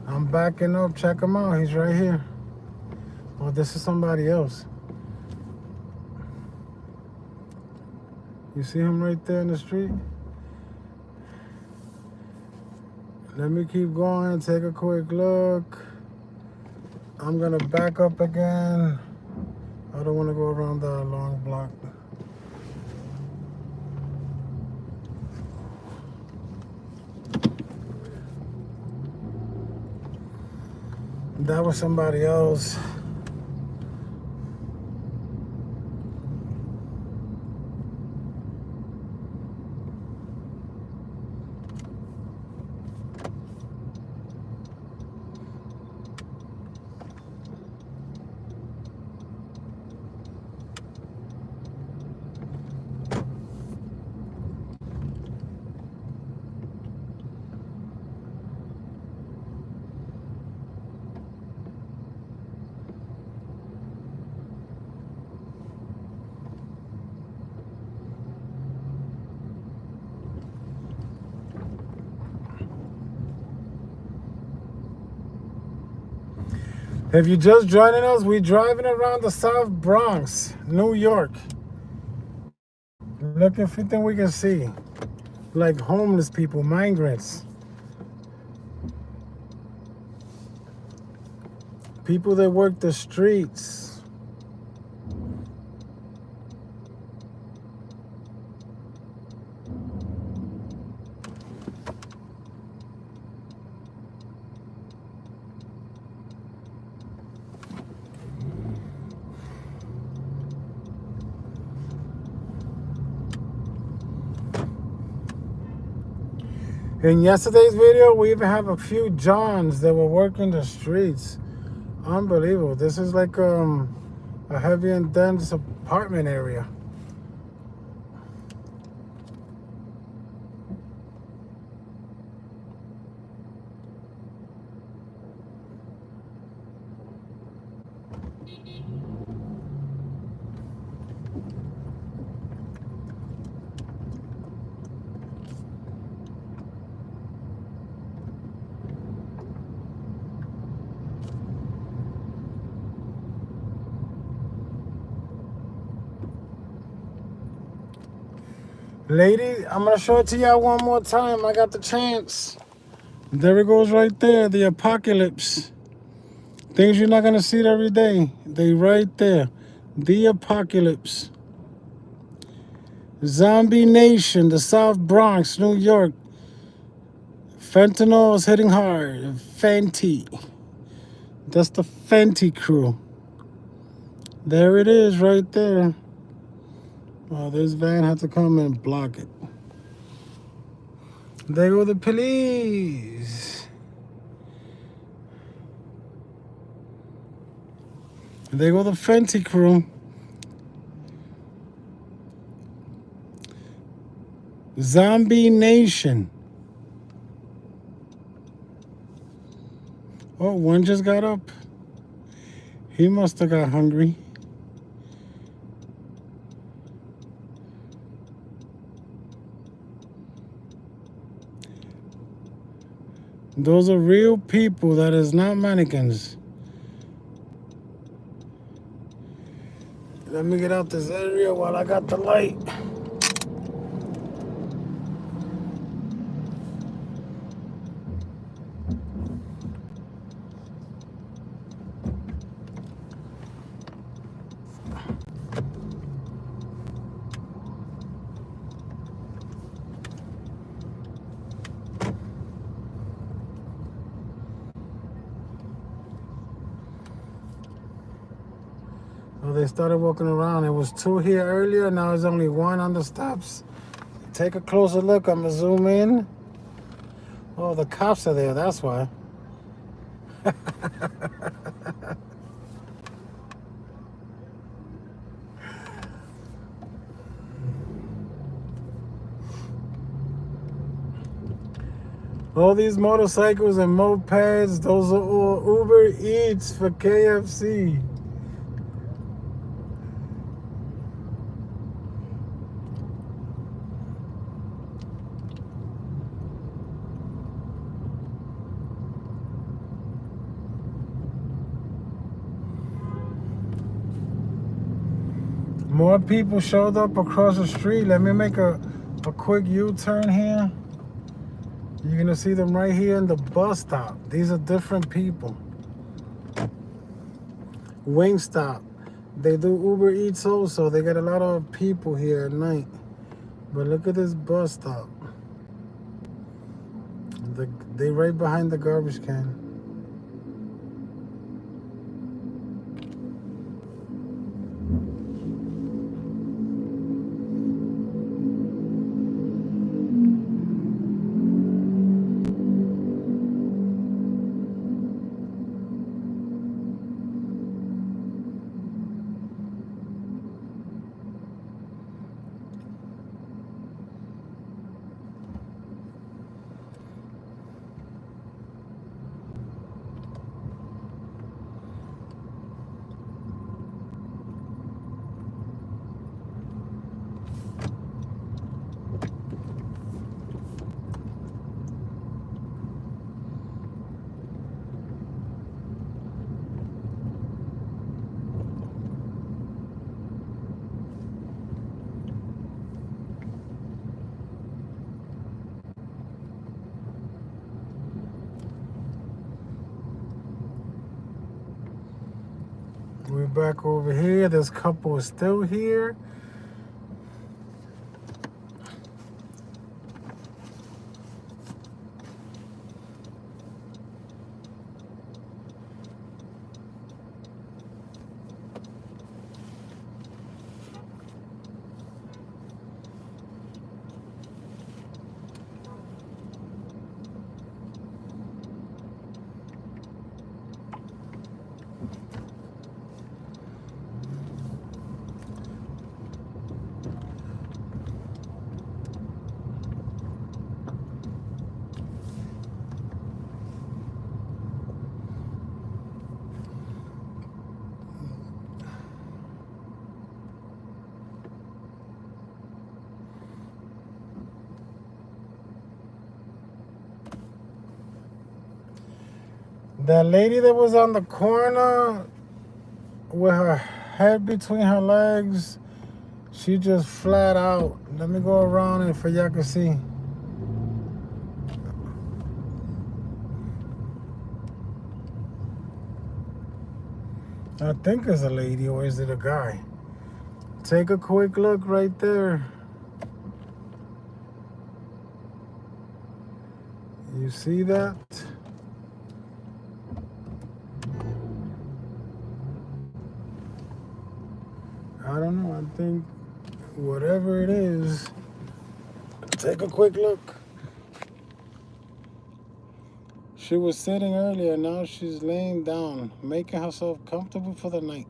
I'm backing up. Check him out. He's right here. Oh, this is somebody else. You see him right there in the street? Let me keep going. Take a quick look. I'm going to back up again. I don't want to go around that long block. That was somebody else. If you're just joining us, we're driving around the South Bronx, New York. Looking for things we can see. Like homeless people, migrants. People that work the streets. In yesterday's video, we even have a few Johns that were working the streets. Unbelievable. This is like a heavy and dense apartment area. Lady, I'm going to show it to y'all one more time. I got the chance. There it goes right there, the apocalypse. Things you're not going to see it every day. They right there. The apocalypse. Zombie Nation, the South Bronx, New York. Fentanyl is hitting hard. Fenty. That's the Fenty crew. There it is right there. Oh, this van had to come and block it. There go the police. There go the Fenty crew. Zombie Nation. Oh, one just got up. He must have got hungry. Those are real people. That is not mannequins. Let me get out this area while I got the light. Oh, they started walking around. It was two here earlier. Now there's only one on the steps. Take a closer look. I'm going to zoom in. Oh, the cops are there. That's why. All these motorcycles and mopeds, those are all Uber Eats for KFC. More people showed up across the street. Let me make a quick U-turn here. You're gonna see them right here in the bus stop. These are different people. Wingstop. They do Uber Eats also. They got a lot of people here at night. But look at this bus stop. They right behind the garbage can. We're back over here. This couple is still here. That lady that was on the corner with her head between her legs, she just flat out. Let me go around it for y'all can see. I think it's a lady, or is it a guy? Take a quick look right there. You see that? I don't know. I think whatever it is, take a quick look. She was sitting earlier. Now she's laying down, making herself comfortable for the night.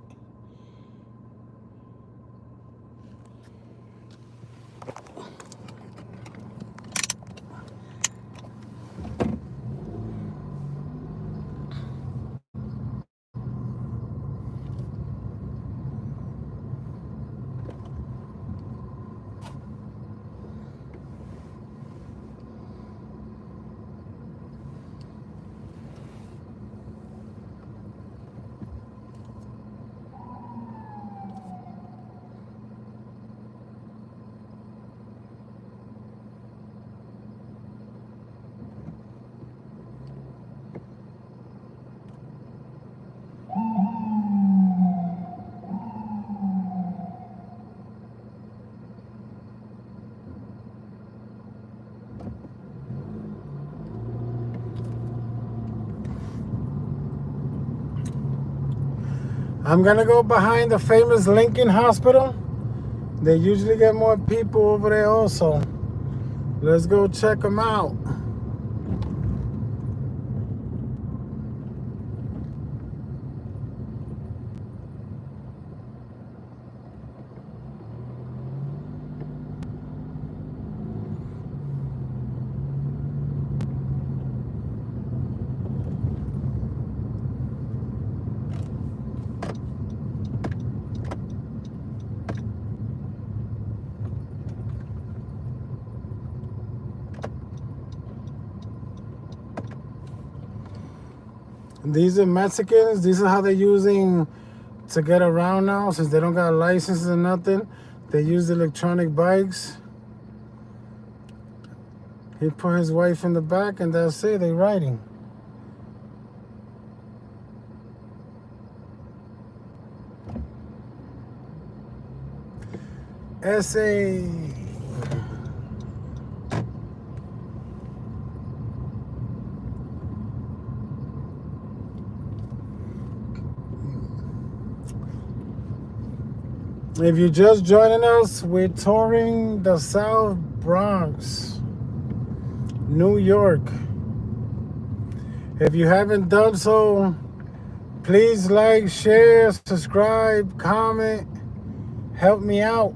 I'm gonna go behind the famous Lincoln Hospital. They usually get more people over there also. Let's go check them out. These are Mexicans. These are how they're using to get around now, since they don't got licenses or nothing. They use electronic bikes. He put his wife in the back, and that's it. They riding. SA. If you're just joining us, we're touring the South Bronx, New York. If you haven't done so, please like, share, subscribe, comment, help me out.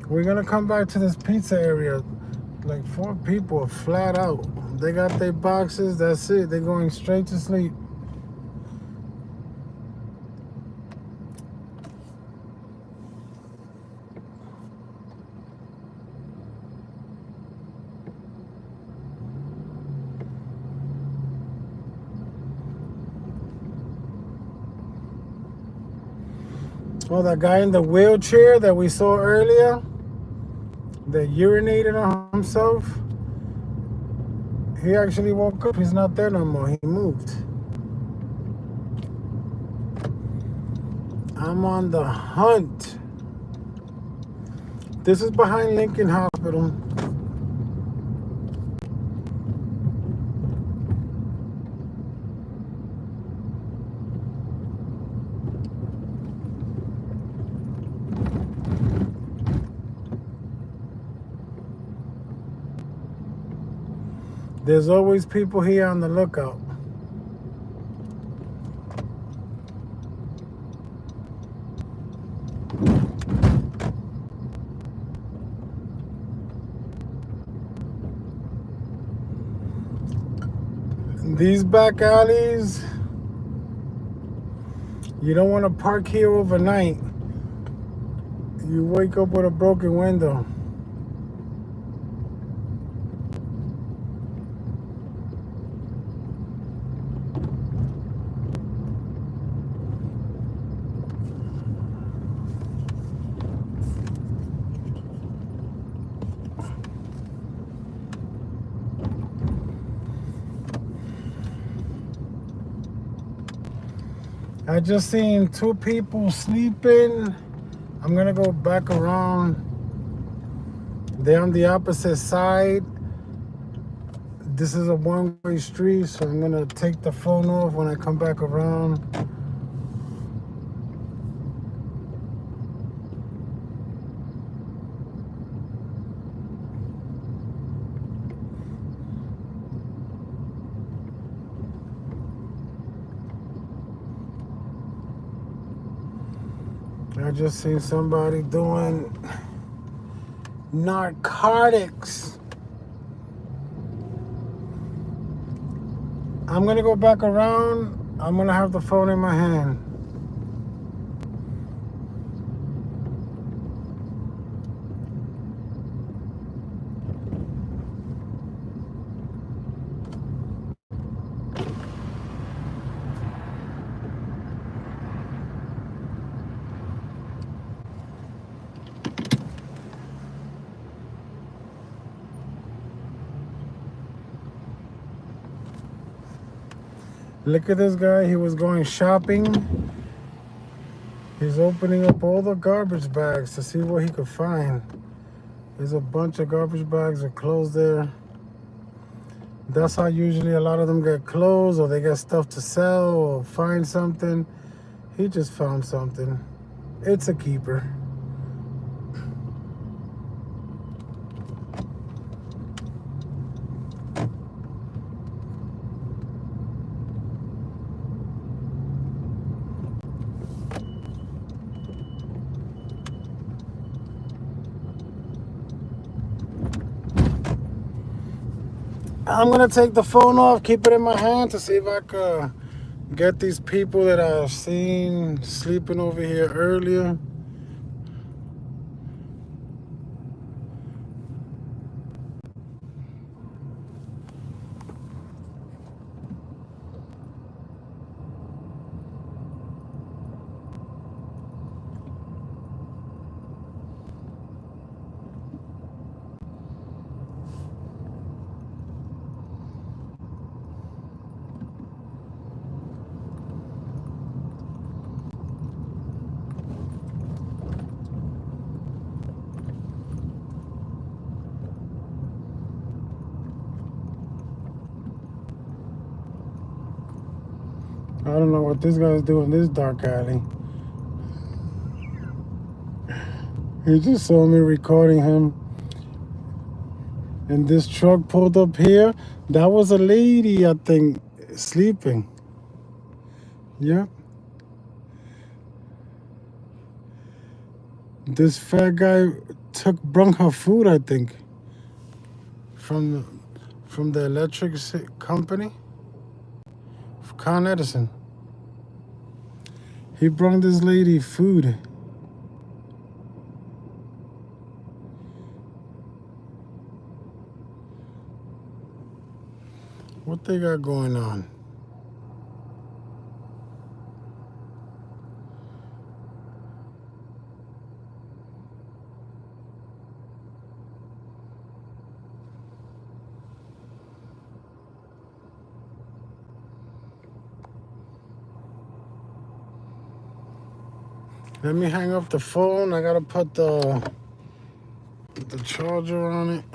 We're gonna come back to this pizza area. Like 4 people are flat out. They got their boxes, that's it. They're going straight to sleep. Oh, that guy in the wheelchair that we saw earlier, that urinated on himself, he actually woke up. He's not there no more. He moved. I'm on the hunt. This is behind Lincoln Hospital. There's always people here on the lookout. These back alleys, you don't want to park here overnight. You wake up with a broken window. I just seen 2 people sleeping. I'm gonna go back around. They're on the opposite side. This is a one-way street, so I'm gonna take the phone off when I come back around. I just seen somebody doing narcotics. I'm gonna go back around. I'm gonna have the phone in my hand. Look at this guy. He was going shopping. He's opening up all the garbage bags to see what he could find. There's a bunch of garbage bags of clothes there. That's how usually a lot of them get clothes, or they get stuff to sell or find something. He just found something. It's a keeper. I'm gonna take the phone off, keep it in my hand to see if I could get these people that I've seen sleeping over here earlier. I don't know what this guy's doing in this dark alley. He just saw me recording him. And this truck pulled up here. That was a lady, I think, sleeping. Yep. This fat guy brought her food, I think, from the electric company, Con Edison. He brought this lady food. What they got going on? Let me hang up the phone. I gotta put the charger on it.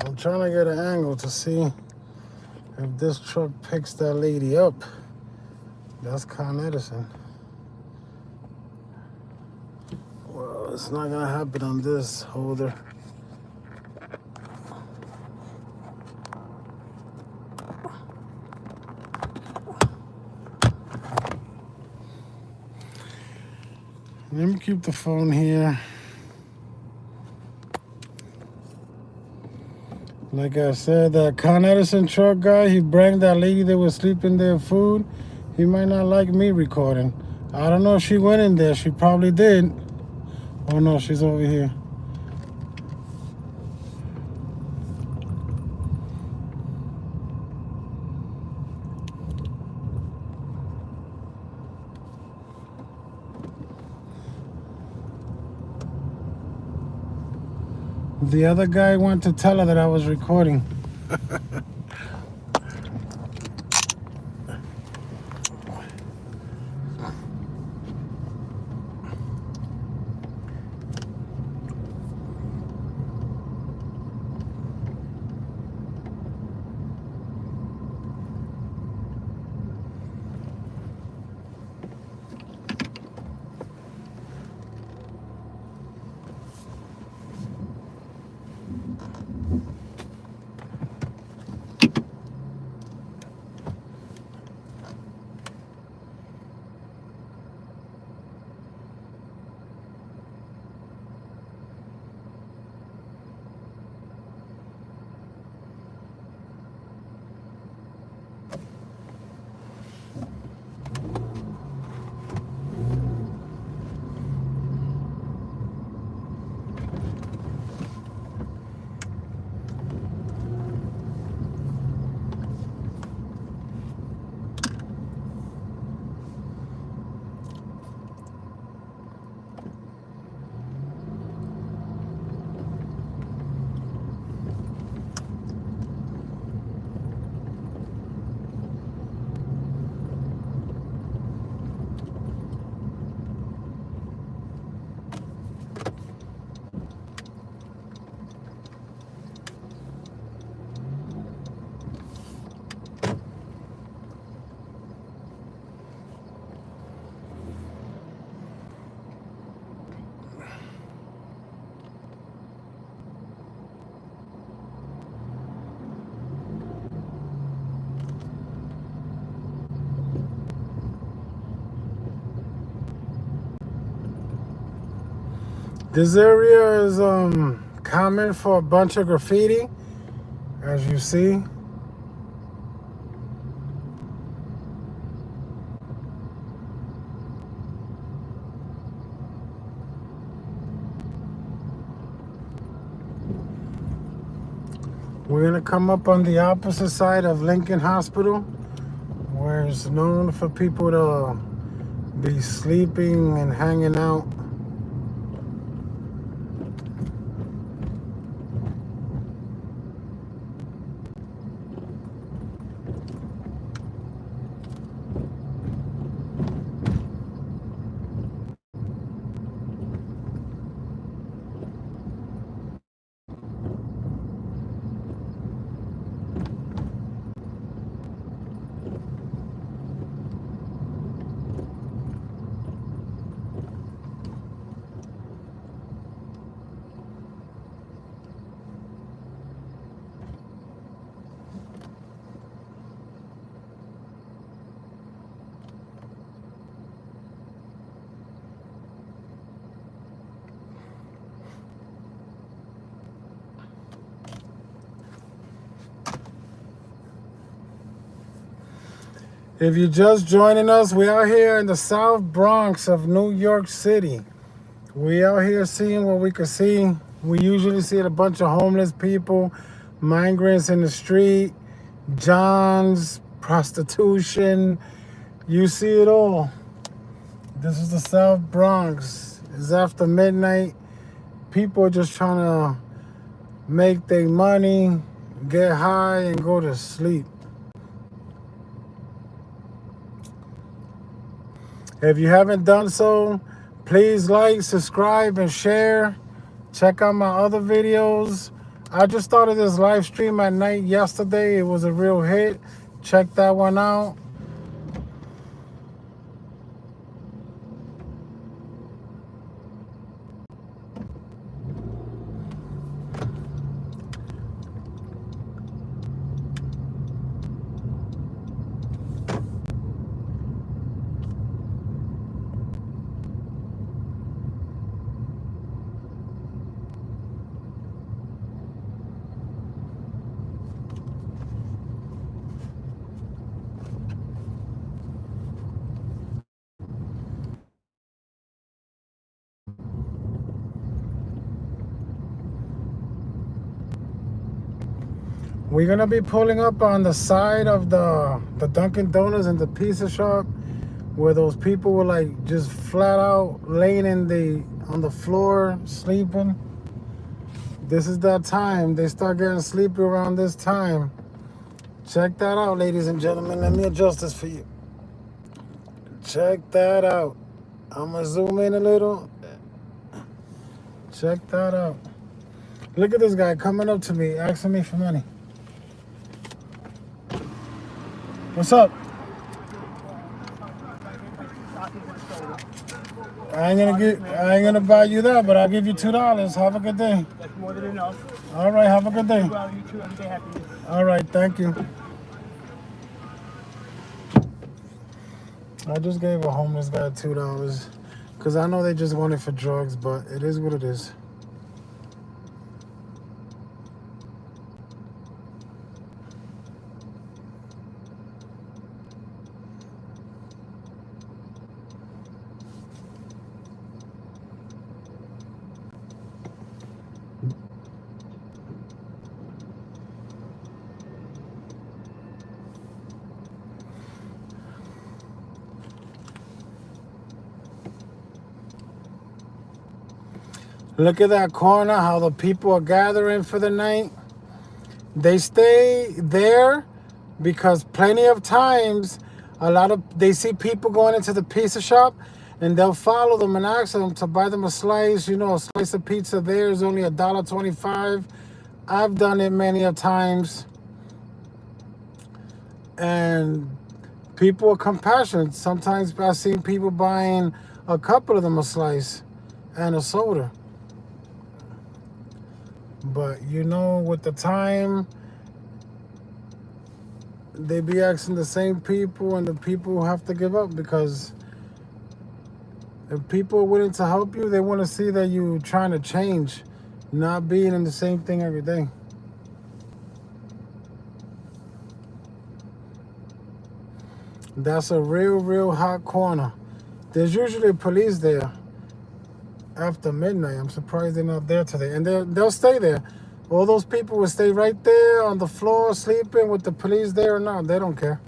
I'm trying to get an angle to see if this truck picks that lady up. That's Con Edison. Well, it's not gonna happen on this holder. Let me keep the phone here. Like I said, that Con Edison truck guy, he brought that lady that was sleeping there food. He might not like me recording. I don't know if she went in there. She probably did. Oh no, she's over here. The other guy went to tell her that I was recording. This area is common for a bunch of graffiti, as you see. We're gonna come up on the opposite side of Lincoln Hospital, where it's known for people to be sleeping and hanging out. If you're just joining us, we out here in the South Bronx of New York City. We out here seeing what we could see. We usually see a bunch of homeless people, migrants in the street, johns, prostitution. You see it all. This is the South Bronx. It's after midnight. People are just trying to make their money, get high, and go to sleep. If you haven't done so, please like, subscribe, and share. Check out my other videos. I just started this live stream at night yesterday. It was a real hit. Check that one out. We're gonna be pulling up on the side of the Dunkin' Donuts and the pizza shop where those people were like just flat out laying on the floor sleeping. This is that time. They start getting sleepy around this time. Check that out, ladies and gentlemen. Let me adjust this for you. Check that out. I'm gonna zoom in a little. Check that out. Look at this guy coming up to me, asking me for money. What's up? I ain't gonna buy you that, but I'll give you $2. Have a good day. That's more than enough. All right, have a good day. Well, you too. Every day happy. All right, thank you. I just gave a homeless guy $2 because I know they just want it for drugs, but it is what it is. Look at that corner, how the people are gathering for the night. They stay there because plenty of times they see people going into the pizza shop and they'll follow them and ask them to buy them a slice. You know, a slice of pizza there is only $1.25. I've done it many a times. And people are compassionate. Sometimes I've seen people buying a couple of them a slice and a soda. But you know, with the time, they be asking the same people, and the people have to give up because if people are willing to help you, they want to see that you're trying to change, not being in the same thing every day. That's a real hot corner. There's usually police there after midnight. I'm surprised they're not there today. And they'll stay there. All those people will stay right there on the floor sleeping with the police there or not. They don't care.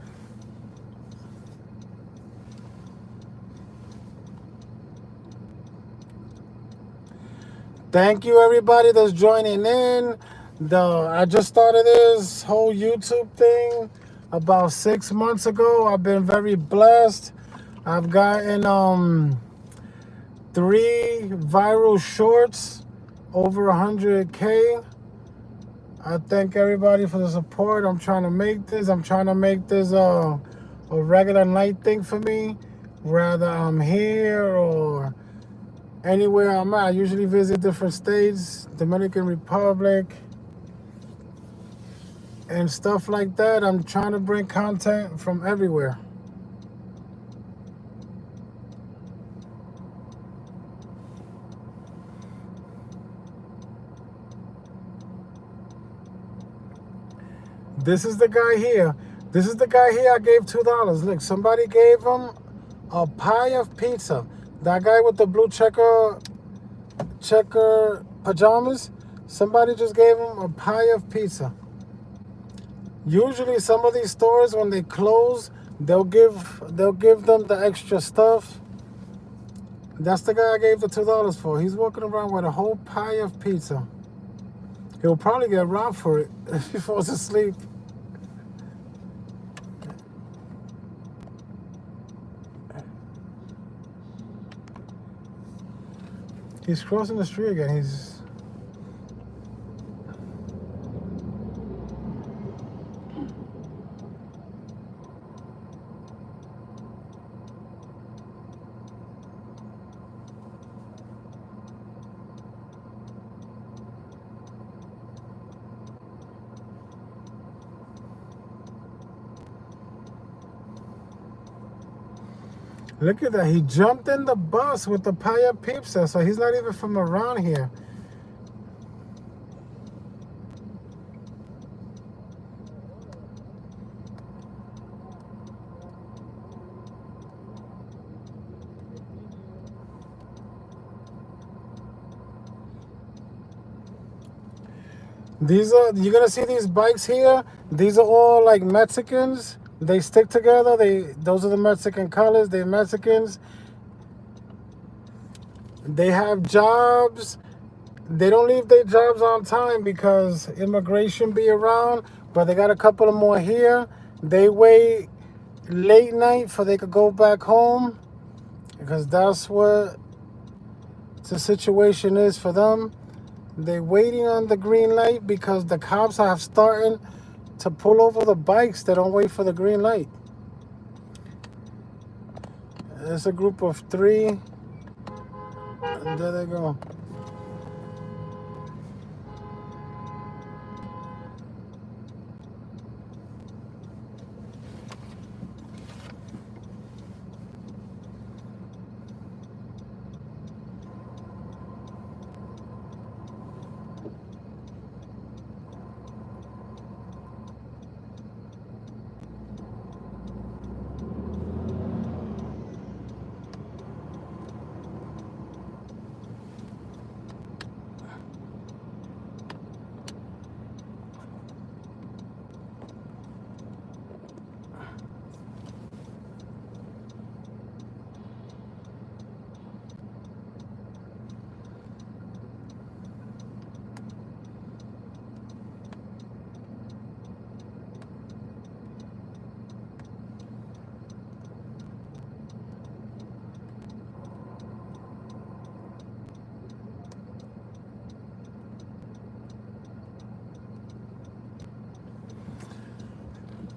Thank you, everybody that's joining in. I just started this whole YouTube thing about 6 months ago. I've been very blessed. I've gotten 3 viral shorts, over 100K. I thank everybody for the support. I'm trying to make this a regular night thing for me, whether I'm here or anywhere I'm at. I usually visit different states, Dominican Republic, and stuff like that. I'm trying to bring content from everywhere. This is the guy here. I gave $2. Look, somebody gave him a pie of pizza. That guy with the blue checker pajamas, somebody just gave him a pie of pizza. Usually some of these stores, when they close, they'll give them the extra stuff. That's the guy I gave the $2 for. He's walking around with a whole pie of pizza. He'll probably get robbed for it if he falls asleep. He's crossing the street again. Look at that. He jumped in the bus with the pie of pizza, so he's not even from around here. You're gonna see these bikes here. These are all like Mexicans. They stick together. Those are the Mexican colors. They're Mexicans. They have jobs. They don't leave their jobs on time because immigration be around, but they got a couple of more here. They wait late night for they could go back home because that's what the situation is for them. They're waiting on the green light because the cops have starting to pull over the bikes that don't wait for the green light. It's a group of 3, and there they go.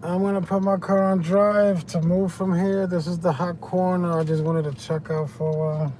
I'm gonna put my car on drive to move from here. This is the hot corner. I just wanted to check out for a while.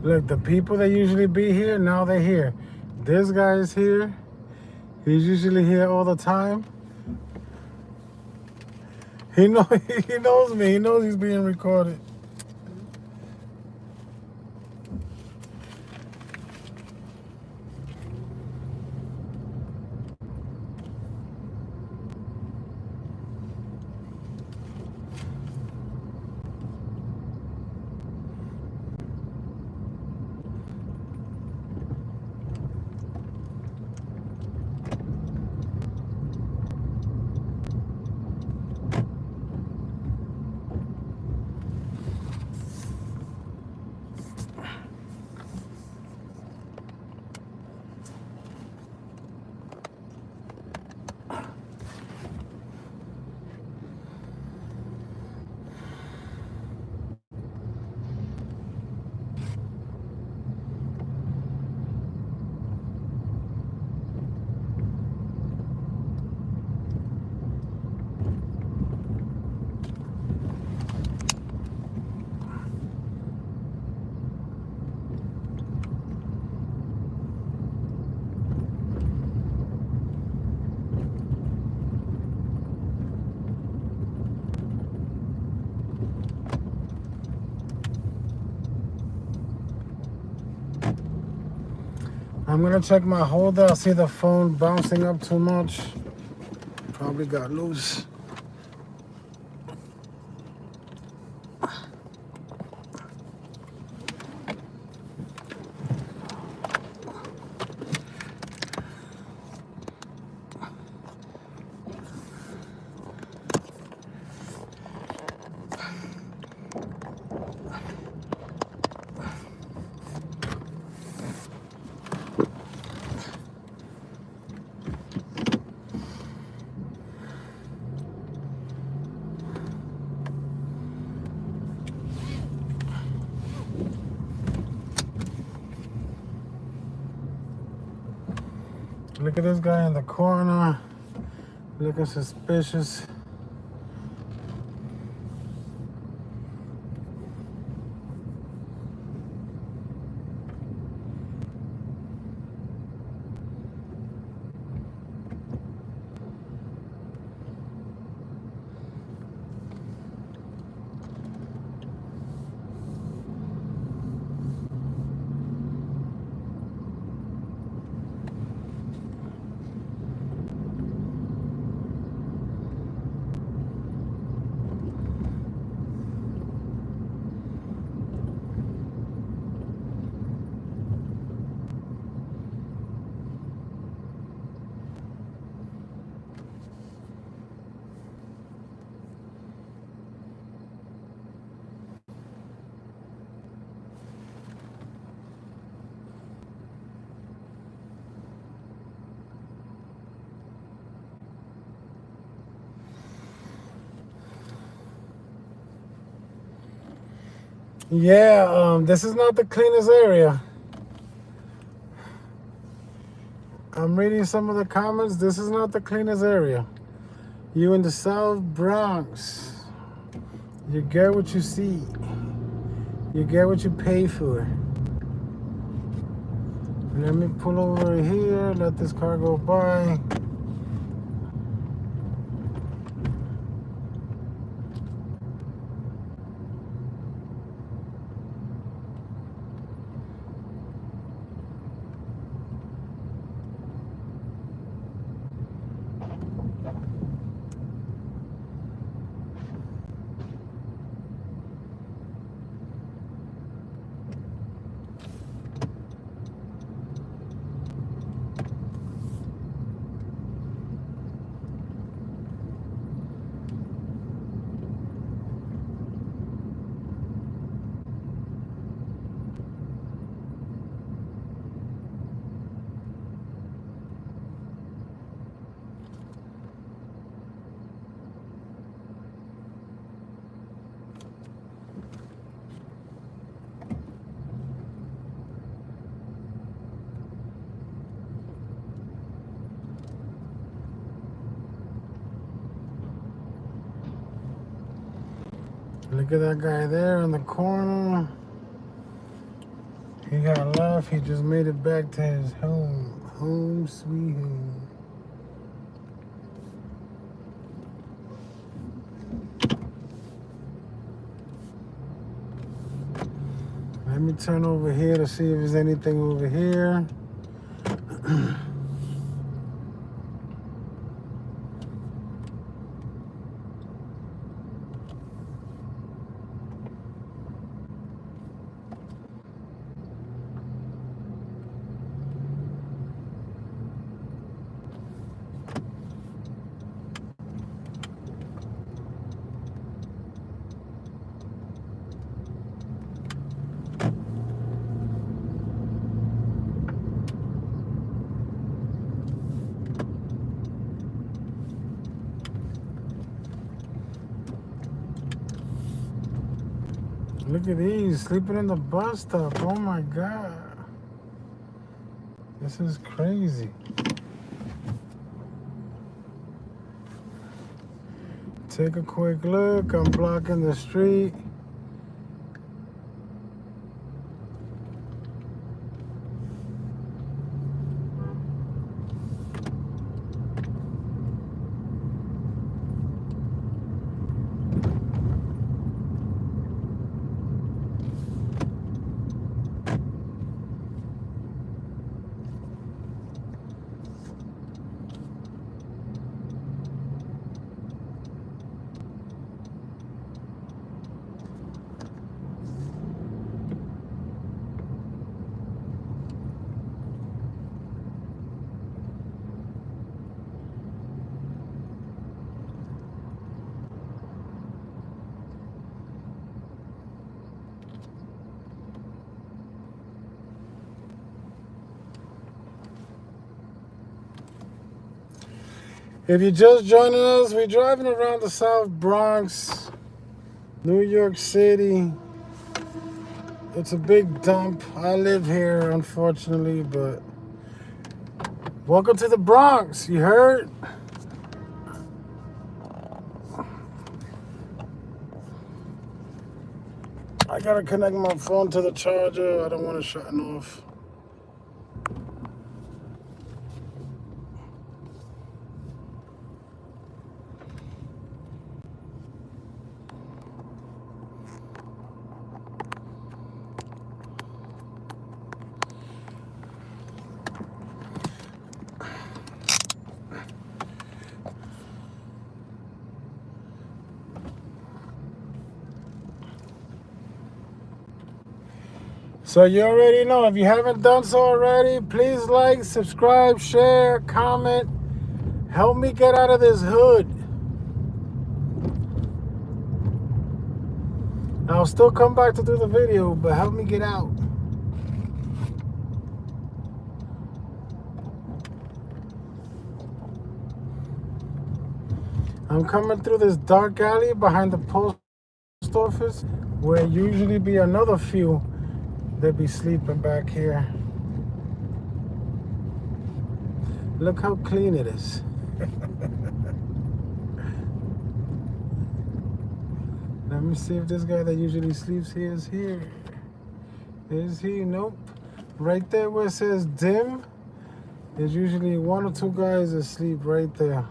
Look, the people that usually be here, now they're here. This guy is here. He's usually here all the time. He knows me. He knows he's being recorded. I'm gonna check my holder. I see the phone bouncing up too much. Probably got loose. Look at this guy in the corner, looking suspicious. Yeah, this is not the cleanest area. I'm reading some of the comments. This is not the cleanest area. You in the South Bronx. You get what you see. You get what you pay for. Let me pull over here, let this car go by. Look at that guy there in the corner. He got left. He just made it back to his home. Home sweet home. Let me turn over here to see if there's anything over here. Look at these, sleeping in the bus stop. Oh my God. This is crazy. Take a quick look. I'm blocking the street. If you're just joining us, we're driving around the South Bronx, New York City. It's a big dump. I live here, unfortunately, but welcome to the Bronx. You heard? I gotta connect my phone to the charger. I don't want to shut it off. So you already know, if you haven't done so already, please like, subscribe, share, comment. Help me get out of this hood. I'll still come back to do the video, but help me get out. I'm coming through this dark alley behind the post office, where usually be another few that be sleeping back here. Look how clean it is. Let me see if this guy that usually sleeps here is here. Is he? Nope. Right there where it says dim, there's usually one or two guys asleep right there.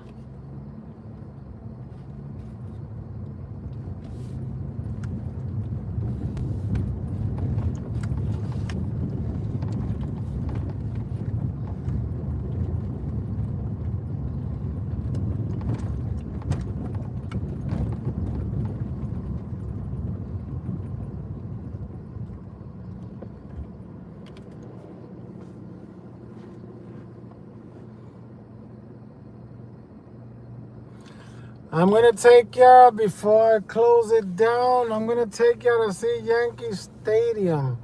I'm gonna take y'all, before I close it down, I'm gonna take y'all to see Yankee Stadium.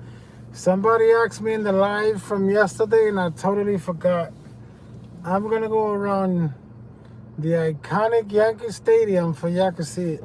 Somebody asked me in the live from yesterday and I totally forgot. I'm gonna go around the iconic Yankee Stadium for y'all to see it.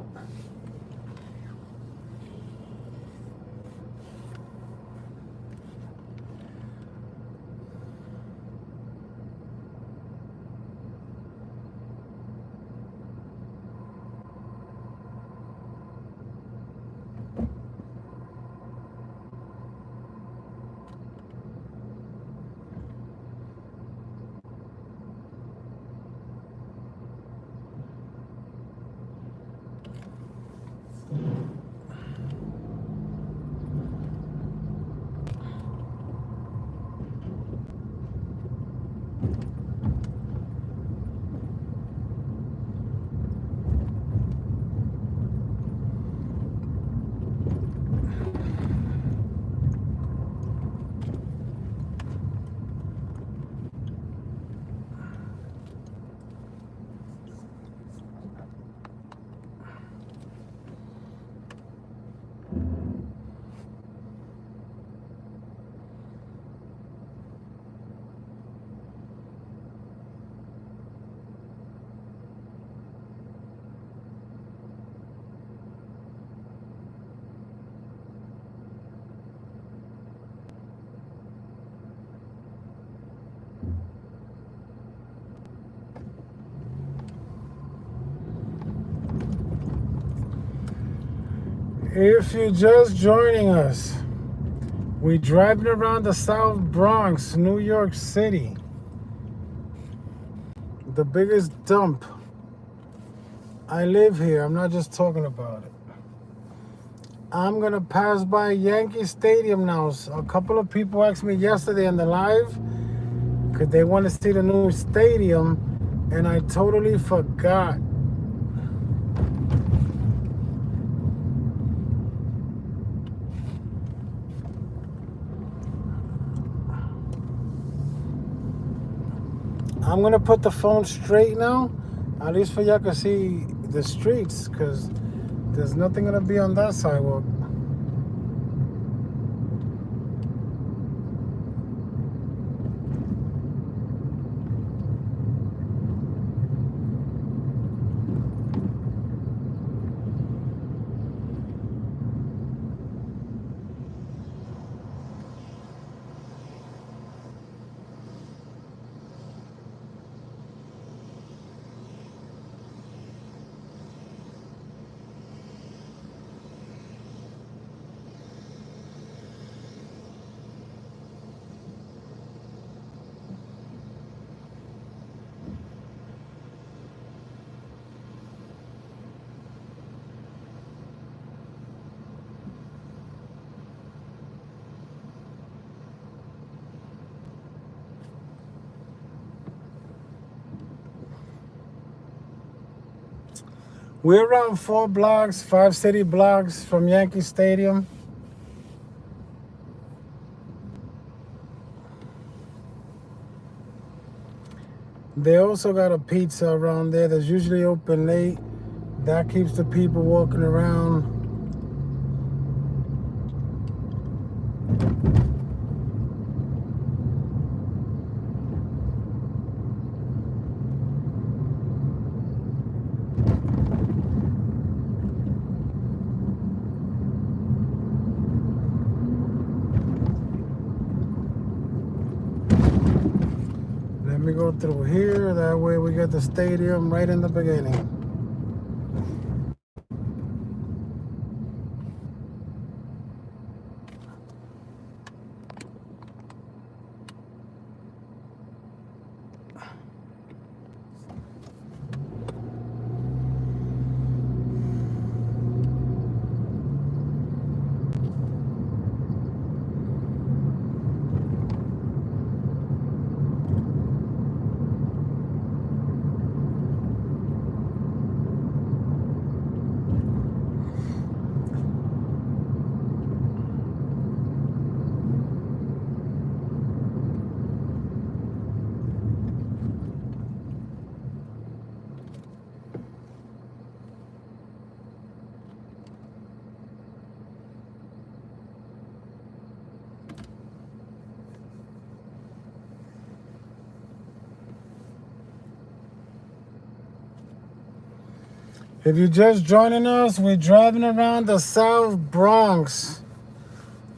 If you're just joining us, we're driving around the South Bronx, New York City. The biggest dump. I live here. I'm not just talking about it. I'm going to pass by Yankee Stadium now. A couple of people asked me yesterday in the live because they want to see the new stadium, and I totally forgot. I'm going to put the phone straight now, at least for y'all can see the streets, because there's nothing going to be on that sidewalk. We're around 5 city blocks from Yankee Stadium. They also got a pizza around there that's usually open late. That keeps the people walking around. Let me go through here. That way we get the stadium right in the beginning. If you're just joining us, we're driving around the South Bronx.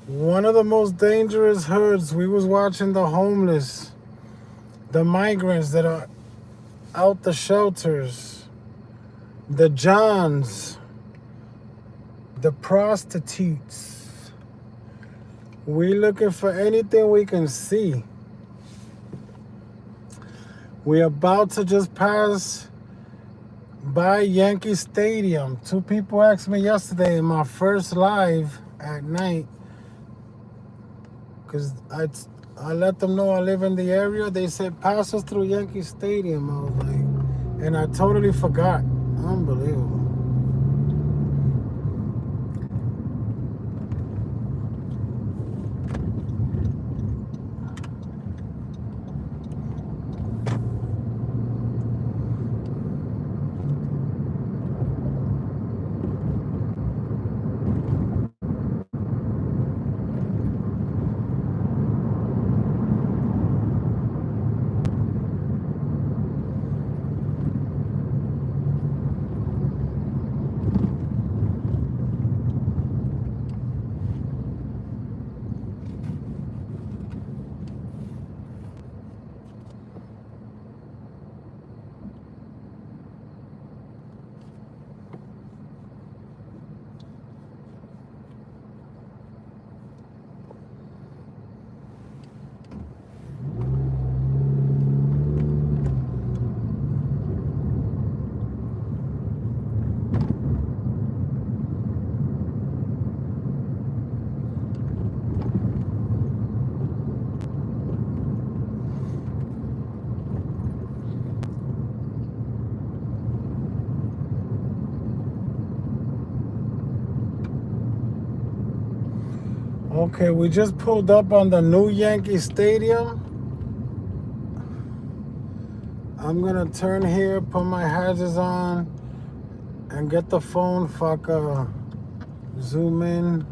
One of the most dangerous hoods. We was watching the homeless, the migrants that are out the shelters, the Johns, the prostitutes. We looking for anything we can see. We're about to just pass by Yankee Stadium. 2 people asked me yesterday in my first live at night, because I let them know I live in the area. They said, pass us through Yankee Stadium. I was like, and I totally forgot. Unbelievable. Okay, we just pulled up on the new Yankee Stadium. I'm gonna turn here, put my hazards on, and get the phone. Zoom in.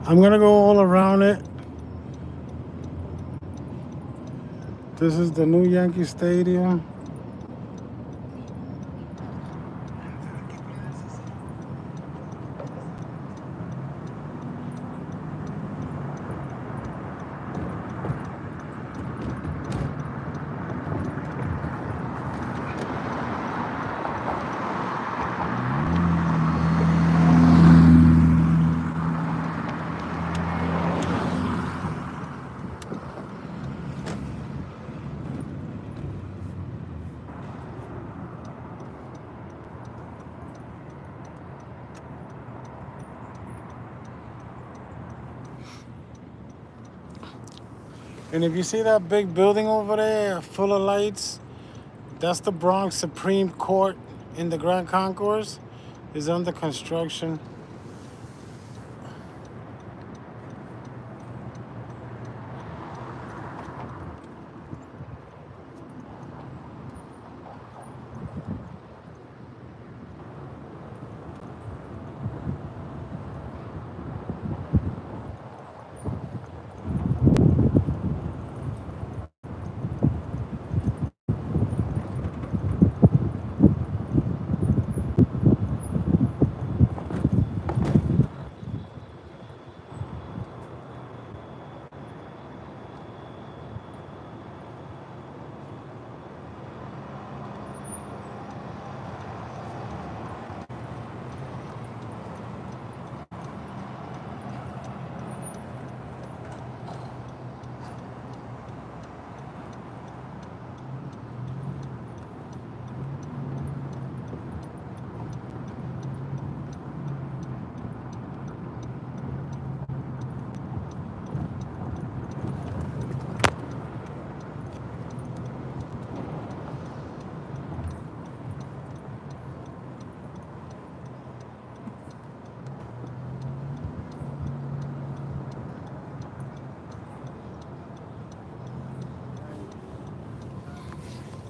I'm gonna go all around it. This is the new Yankee Stadium. And if you see that big building over there full of lights, that's the Bronx Supreme Court in the Grand Concourse. Is under construction.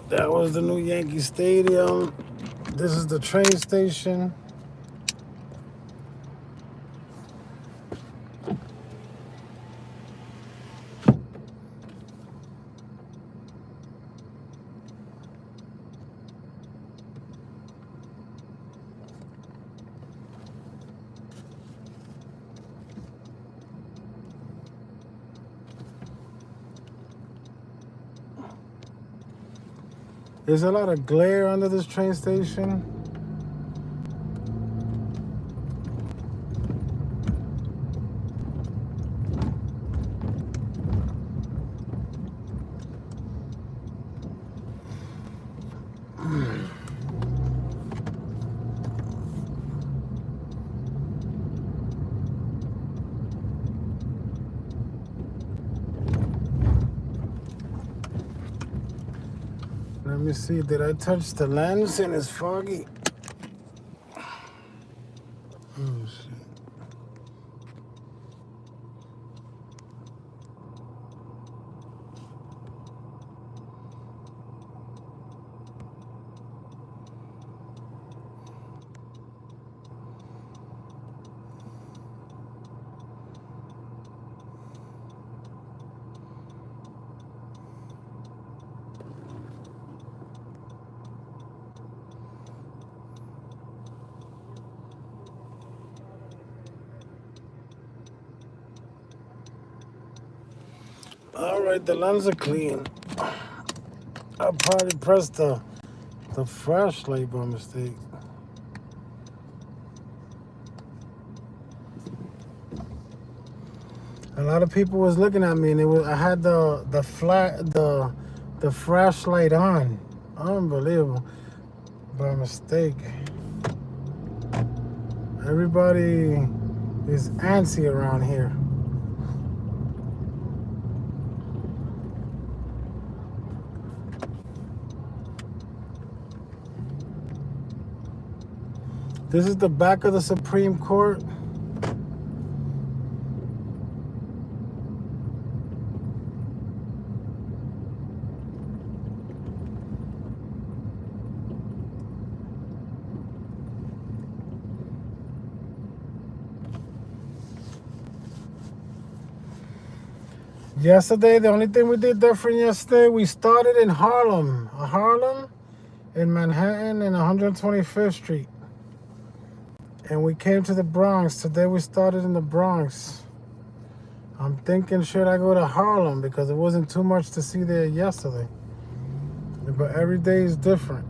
That was the new Yankee Stadium. This is the train station. There's a lot of glare under this train station. Let me see, did I touch the lens and it's foggy? Oh, shit. All right, the lens are clean. I'll probably press the the flashlight by mistake. A lot of people was looking at me, and I had the flashlight on. Unbelievable. By mistake. Everybody is antsy around here. This is the back of the Supreme Court. Yesterday, the only thing we did different yesterday, we started in Harlem. In Manhattan and 125th Street. And we came to the Bronx. Today we started in the Bronx. I'm thinking, should I go to Harlem? Because it wasn't too much to see there yesterday. But every day is different.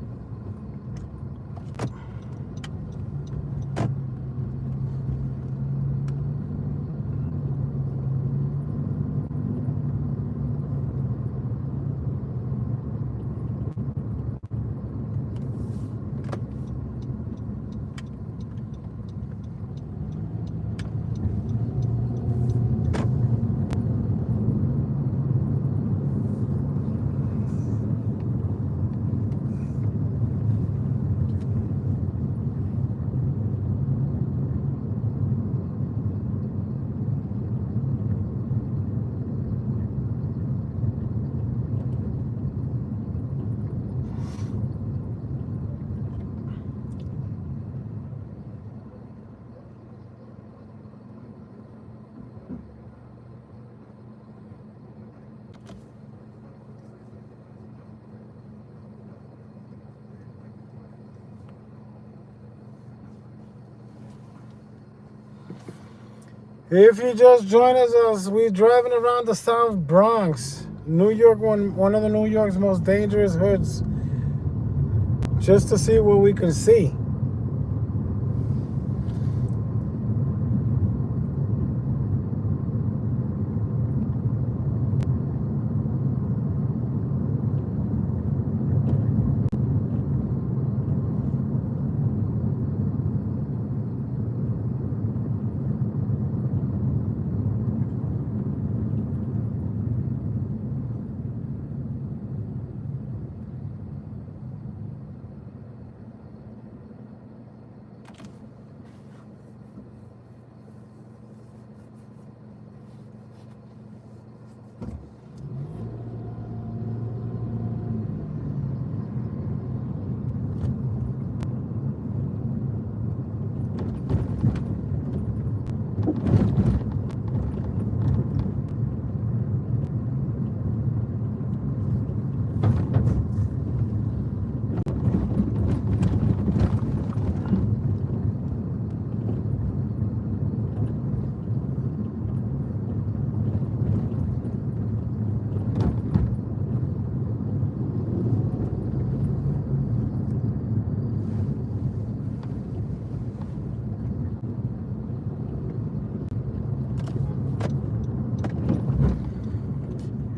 If you just joined us, we're driving around the South Bronx, New York, one of the New York's most dangerous hoods, just to see what we can see.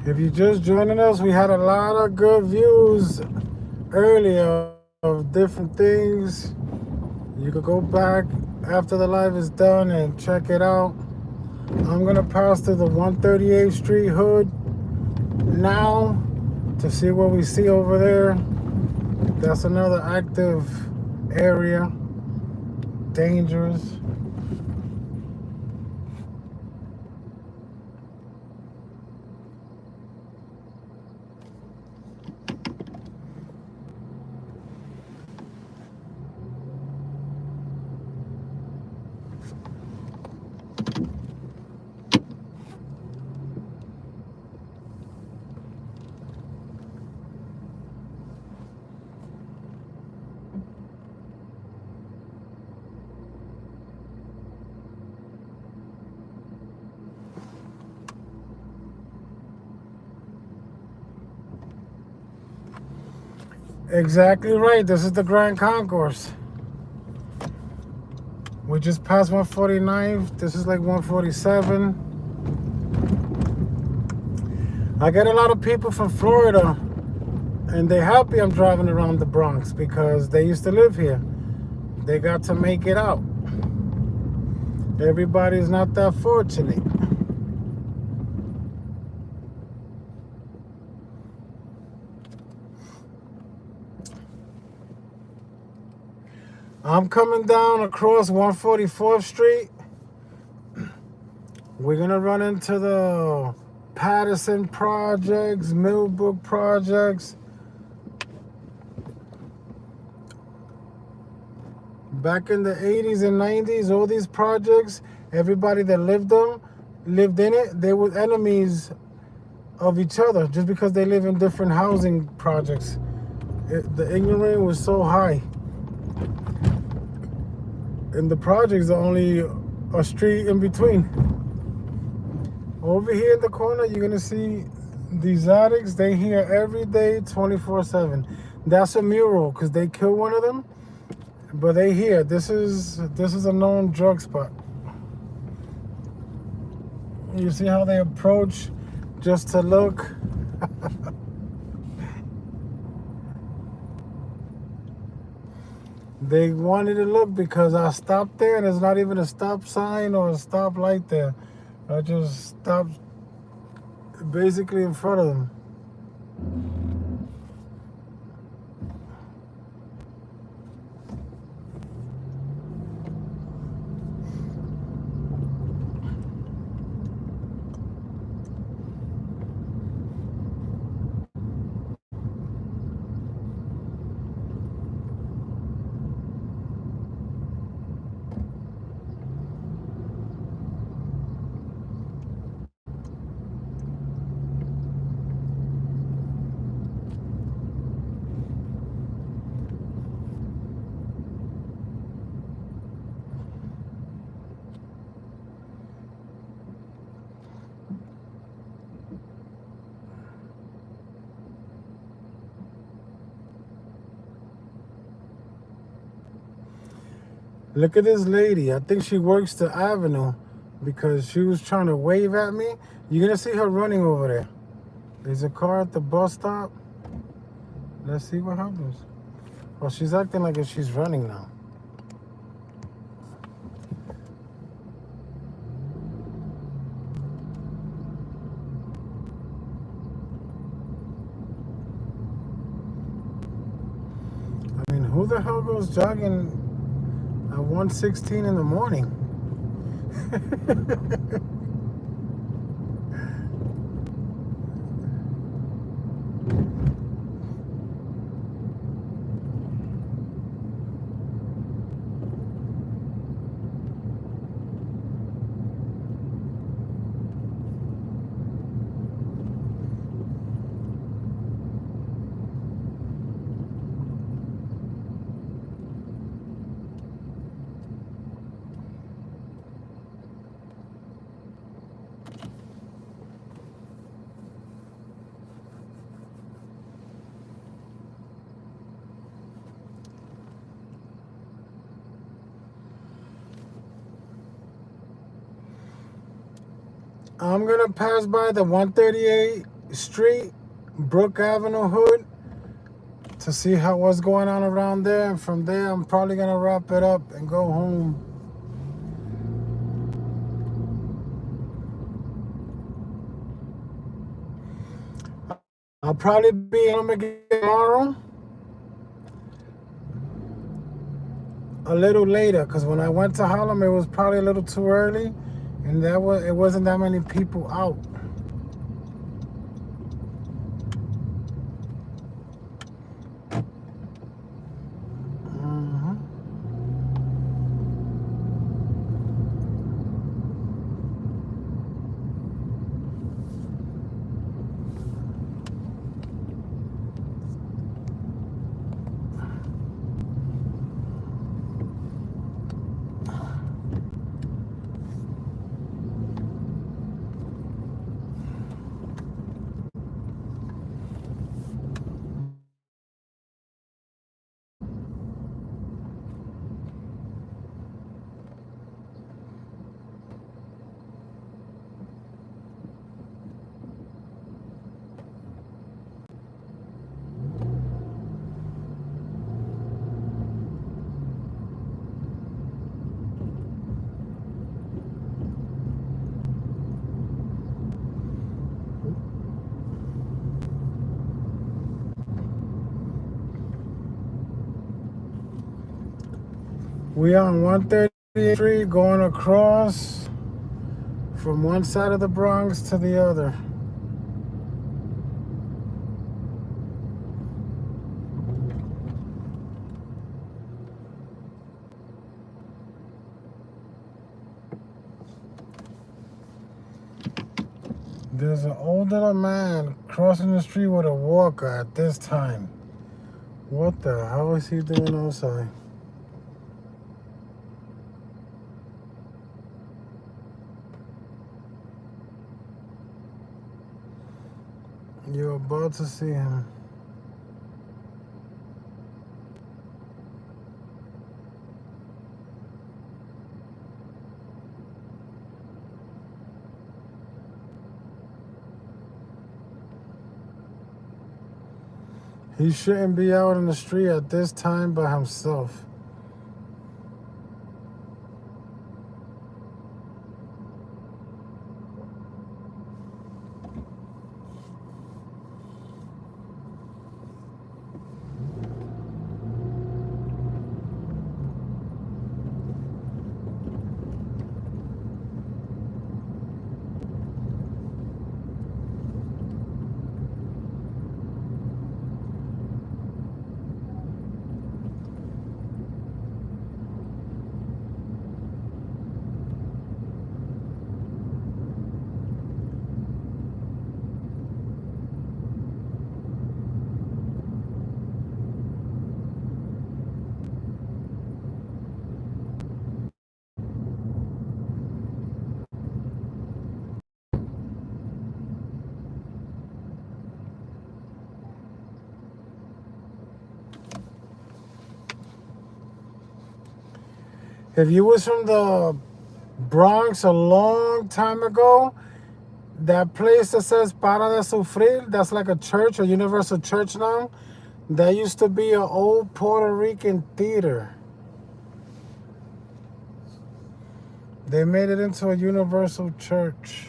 If you're just joining us, we had a lot of good views earlier of different things. You could go back after the live is done and check it out. I'm gonna pass through the 138th Street hood now to see what we see over there. That's another active area, dangerous. Exactly right. This is the Grand Concourse. We just passed 149th. This is like 147. I get a lot of people from Florida, and they're happy I'm driving around the Bronx because they used to live here. They got to make it out. Everybody's not that fortunate. I'm coming down across 144th Street. We're gonna run into the Patterson projects, Millbrook projects. Back in the 80s and 90s, all these projects, everybody that lived in it, they were enemies of each other just because they live in different housing projects. The ignorance was so high. And the projects are only a street in between. Over here in the corner, you're gonna see these addicts. They here every day, 24/7. That's a mural because they kill one of them, but they here. This is a known drug spot. You see how they approach just to look. They wanted to look because I stopped there and there's not even a stop sign or a stop light there. I just stopped basically in front of them. Look at this lady. I think she works the avenue because she was trying to wave at me. You're going to see her running over there. There's a car at the bus stop. Let's see what happens. Well, she's acting like if she's running now. I mean, who the hell goes jogging at 1:16 in the morning? I'm going to pass by the 138 Street, Brook Avenue Hood to see what's going on around there. And from there, I'm probably going to wrap it up and go home. I'll probably be home again tomorrow. A little later, because when I went to Harlem, it was probably a little too early. And it wasn't that many people out. We on 138th Street going across from one side of the Bronx to the other. There's an older man crossing the street with a walker at this time. What the hell is he doing outside? You're about to see him. He shouldn't be out in the street at this time by himself. If you was from the Bronx a long time ago, that place that says Para de Sufrir, that's like a church, a universal church now, that used to be an old Puerto Rican theater. They made it into a universal church.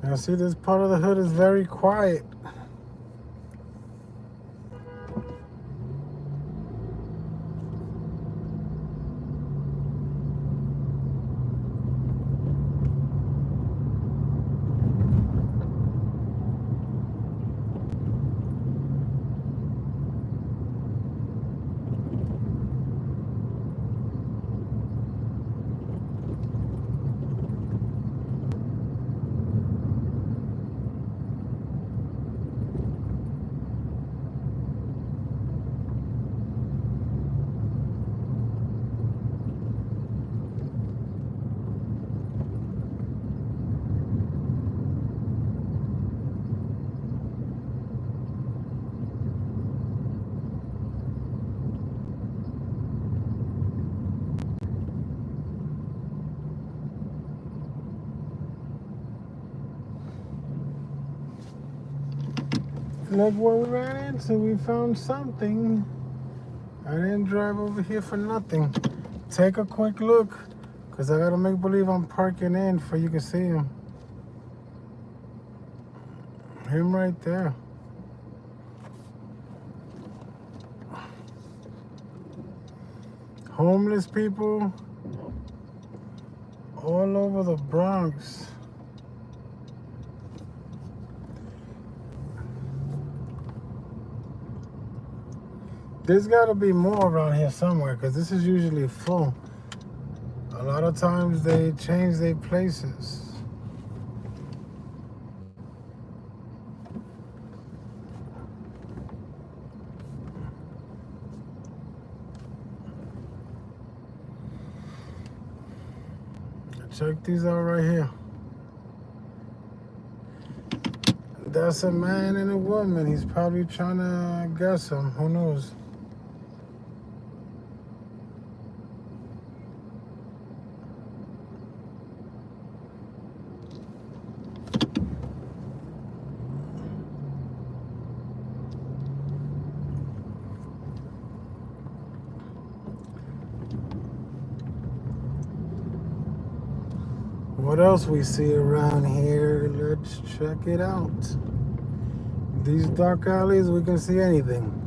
Now see, this part of the hood is very quiet. Look what we ran into. We found something. I didn't drive over here for nothing. Take a quick look, because I got to make believe I'm parking in for you can see him. Him right there. homeless people all over the Bronx. There's got to be more around here somewhere because this is usually full. A lot of times they change their places. Check these out right here. That's a man and a woman. He's probably trying to guess him. Who knows? What else we see around here? Let's check it out. These dark alleys, we can see anything.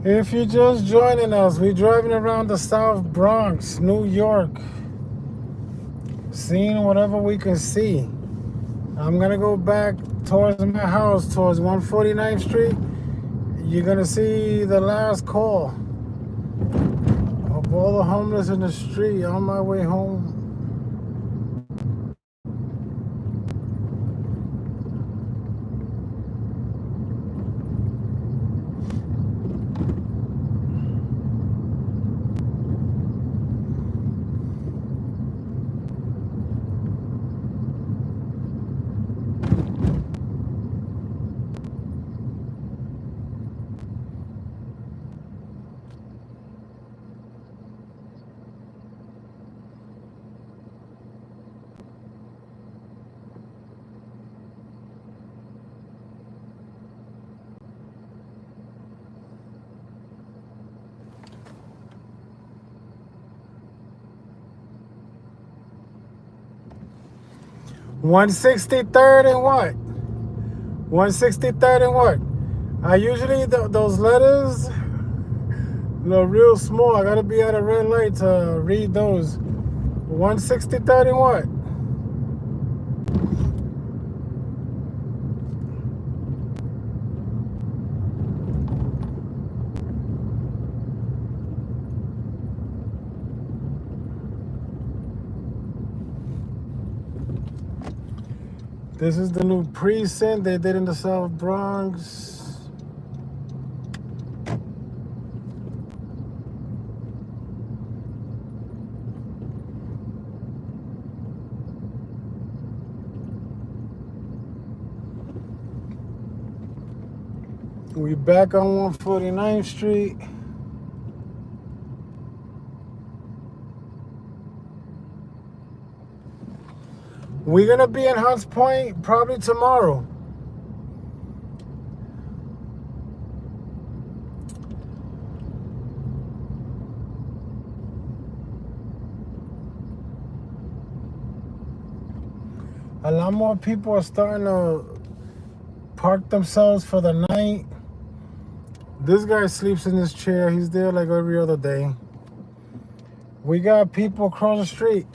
If you're just joining us, we're driving around the South Bronx, New York, seeing whatever we can see. I'm gonna go back towards my house, towards 149th Street. You're gonna see the last call of all the homeless in the street on my way home. $163 and what? 163rd and what? I usually, those letters, they're real small. I gotta be at a red light to read those. 163rd and what? This is the new precinct they did in the South Bronx. We back on 149th Street. We're gonna be in Hunts Point probably tomorrow. A lot more people are starting to park themselves for the night. This guy sleeps in his chair. He's there like every other day. We got people across the street.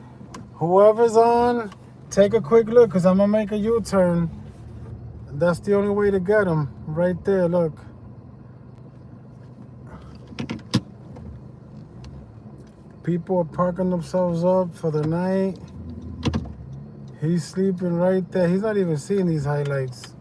Whoever's on, take a quick look, because I'm going to make a U-turn. That's the only way to get them. Right there, look. People are parking themselves up for the night. He's sleeping right there. He's not even seeing these highlights.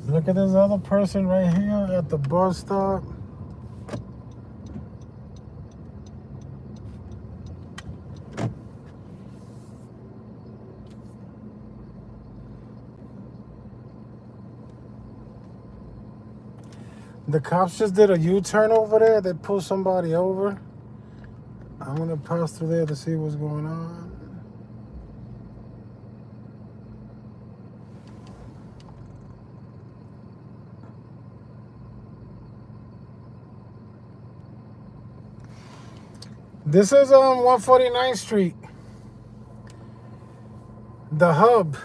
Look at this other person right here at the bus stop. The cops just did a U-turn over there. They pulled somebody over. I'm gonna pass through there to see what's going on. This is on 149th Street. The hub,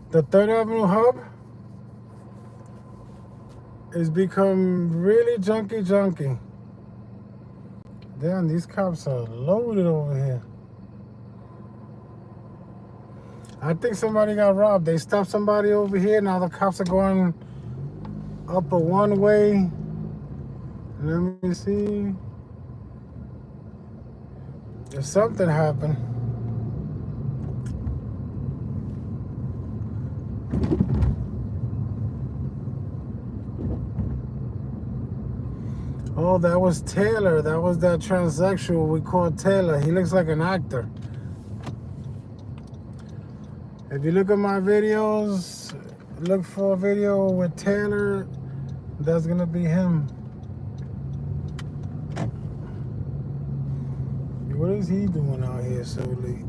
the 3rd Avenue hub, has become really junky. Damn, these cops are loaded over here. I think somebody got robbed. They stopped somebody over here. Now the cops are going up a one-way. Let me see. If something happened. Oh, that was Taylor. That was that transsexual we call Taylor. He looks like an actor. If you look at my videos, look for a video with Taylor, that's gonna be him. What is he doing out here so late?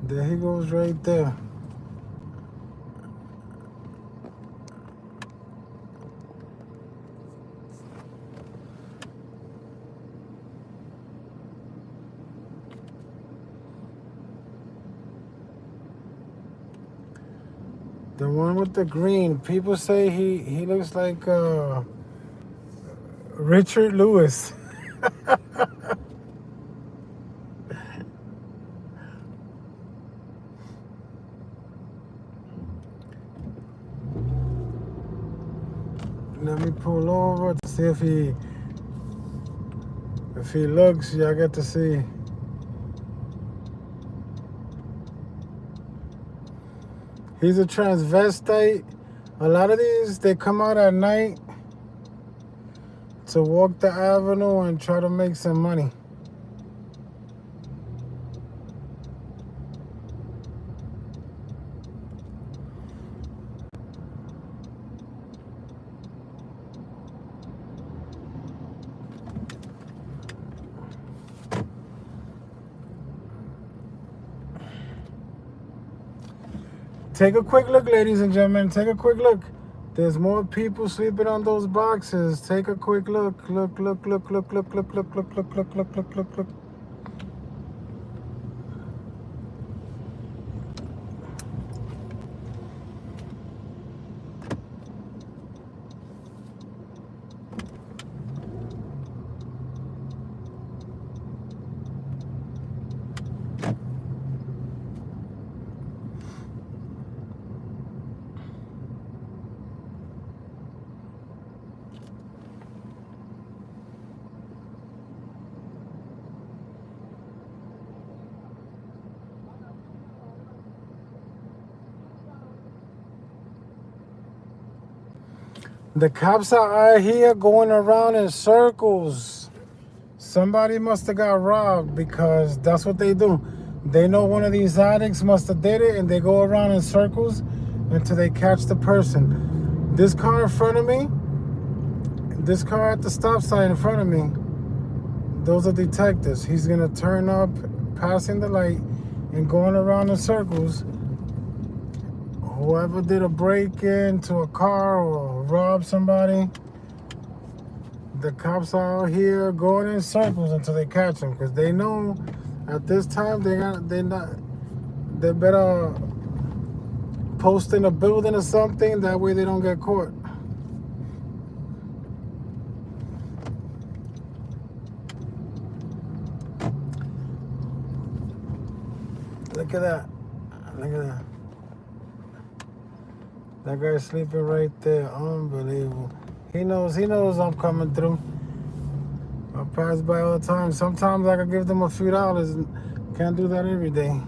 There he goes right there. The one with the green. People say he looks like Richard Lewis. Let me pull over to see if he looks. Y'all get to see. He's a transvestite. A lot of these, they come out at night to walk the avenue and try to make some money. take a quick look, ladies and gentlemen. Take a quick look. There's more people sleeping on those boxes. Take a quick look. Look, look, look, look, look, look, look, look, look, look, look, look, look, look. The cops are out here going around in circles. Somebody must have got robbed because that's what they do. They know one of these addicts must have did it, and they go around in circles until they catch the person. This car in front of me, this car at the stop sign in front of me, those are detectives. He's gonna turn up, passing the light, and going around in circles. Whoever did a break-in to a car or robbed somebody, the cops are out here going in circles until they catch them, because they know at this time they better post in a building or something. That way they don't get caught. Look at that. Look at that. That guy's sleeping right there. Unbelievable. He knows I'm coming through. I pass by all the time. Sometimes I can give them a few dollars. Can't do that every day.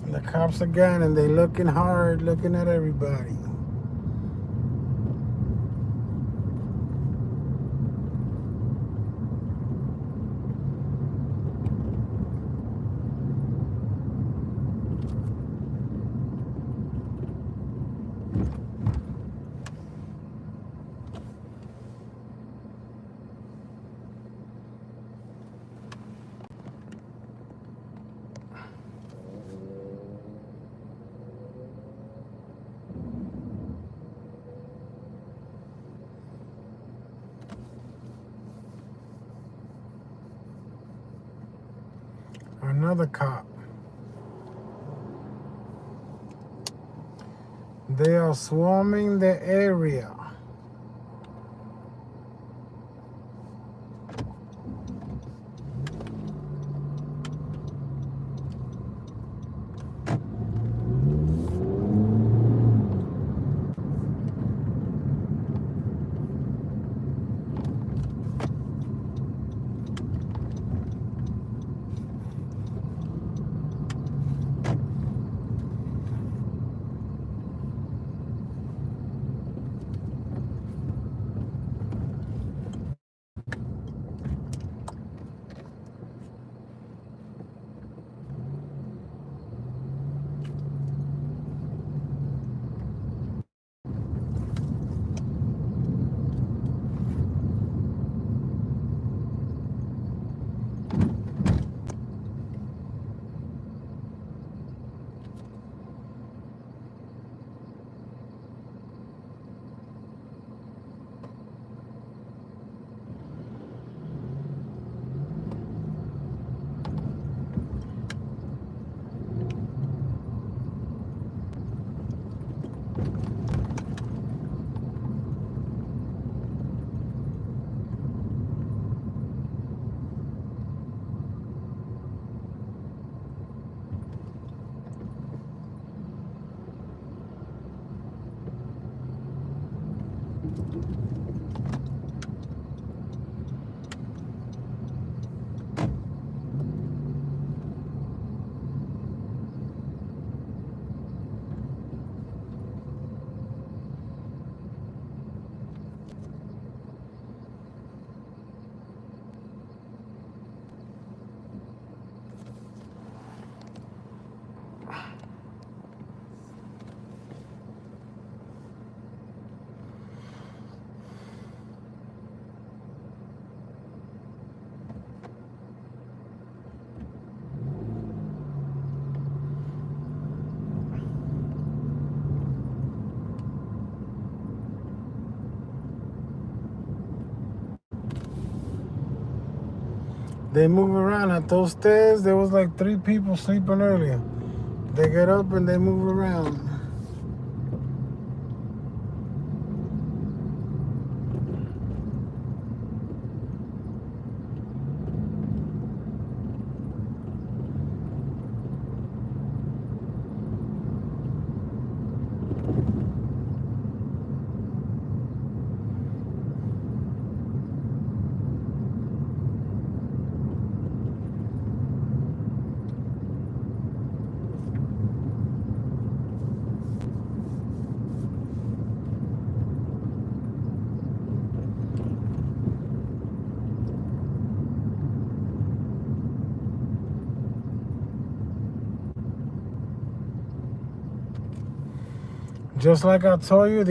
The cops again, and they looking hard, looking at everybody. Another cop. They are swarming the area. They move around. At those stairs, there was like 3 people sleeping earlier. They get up and they move around. Just like I told you,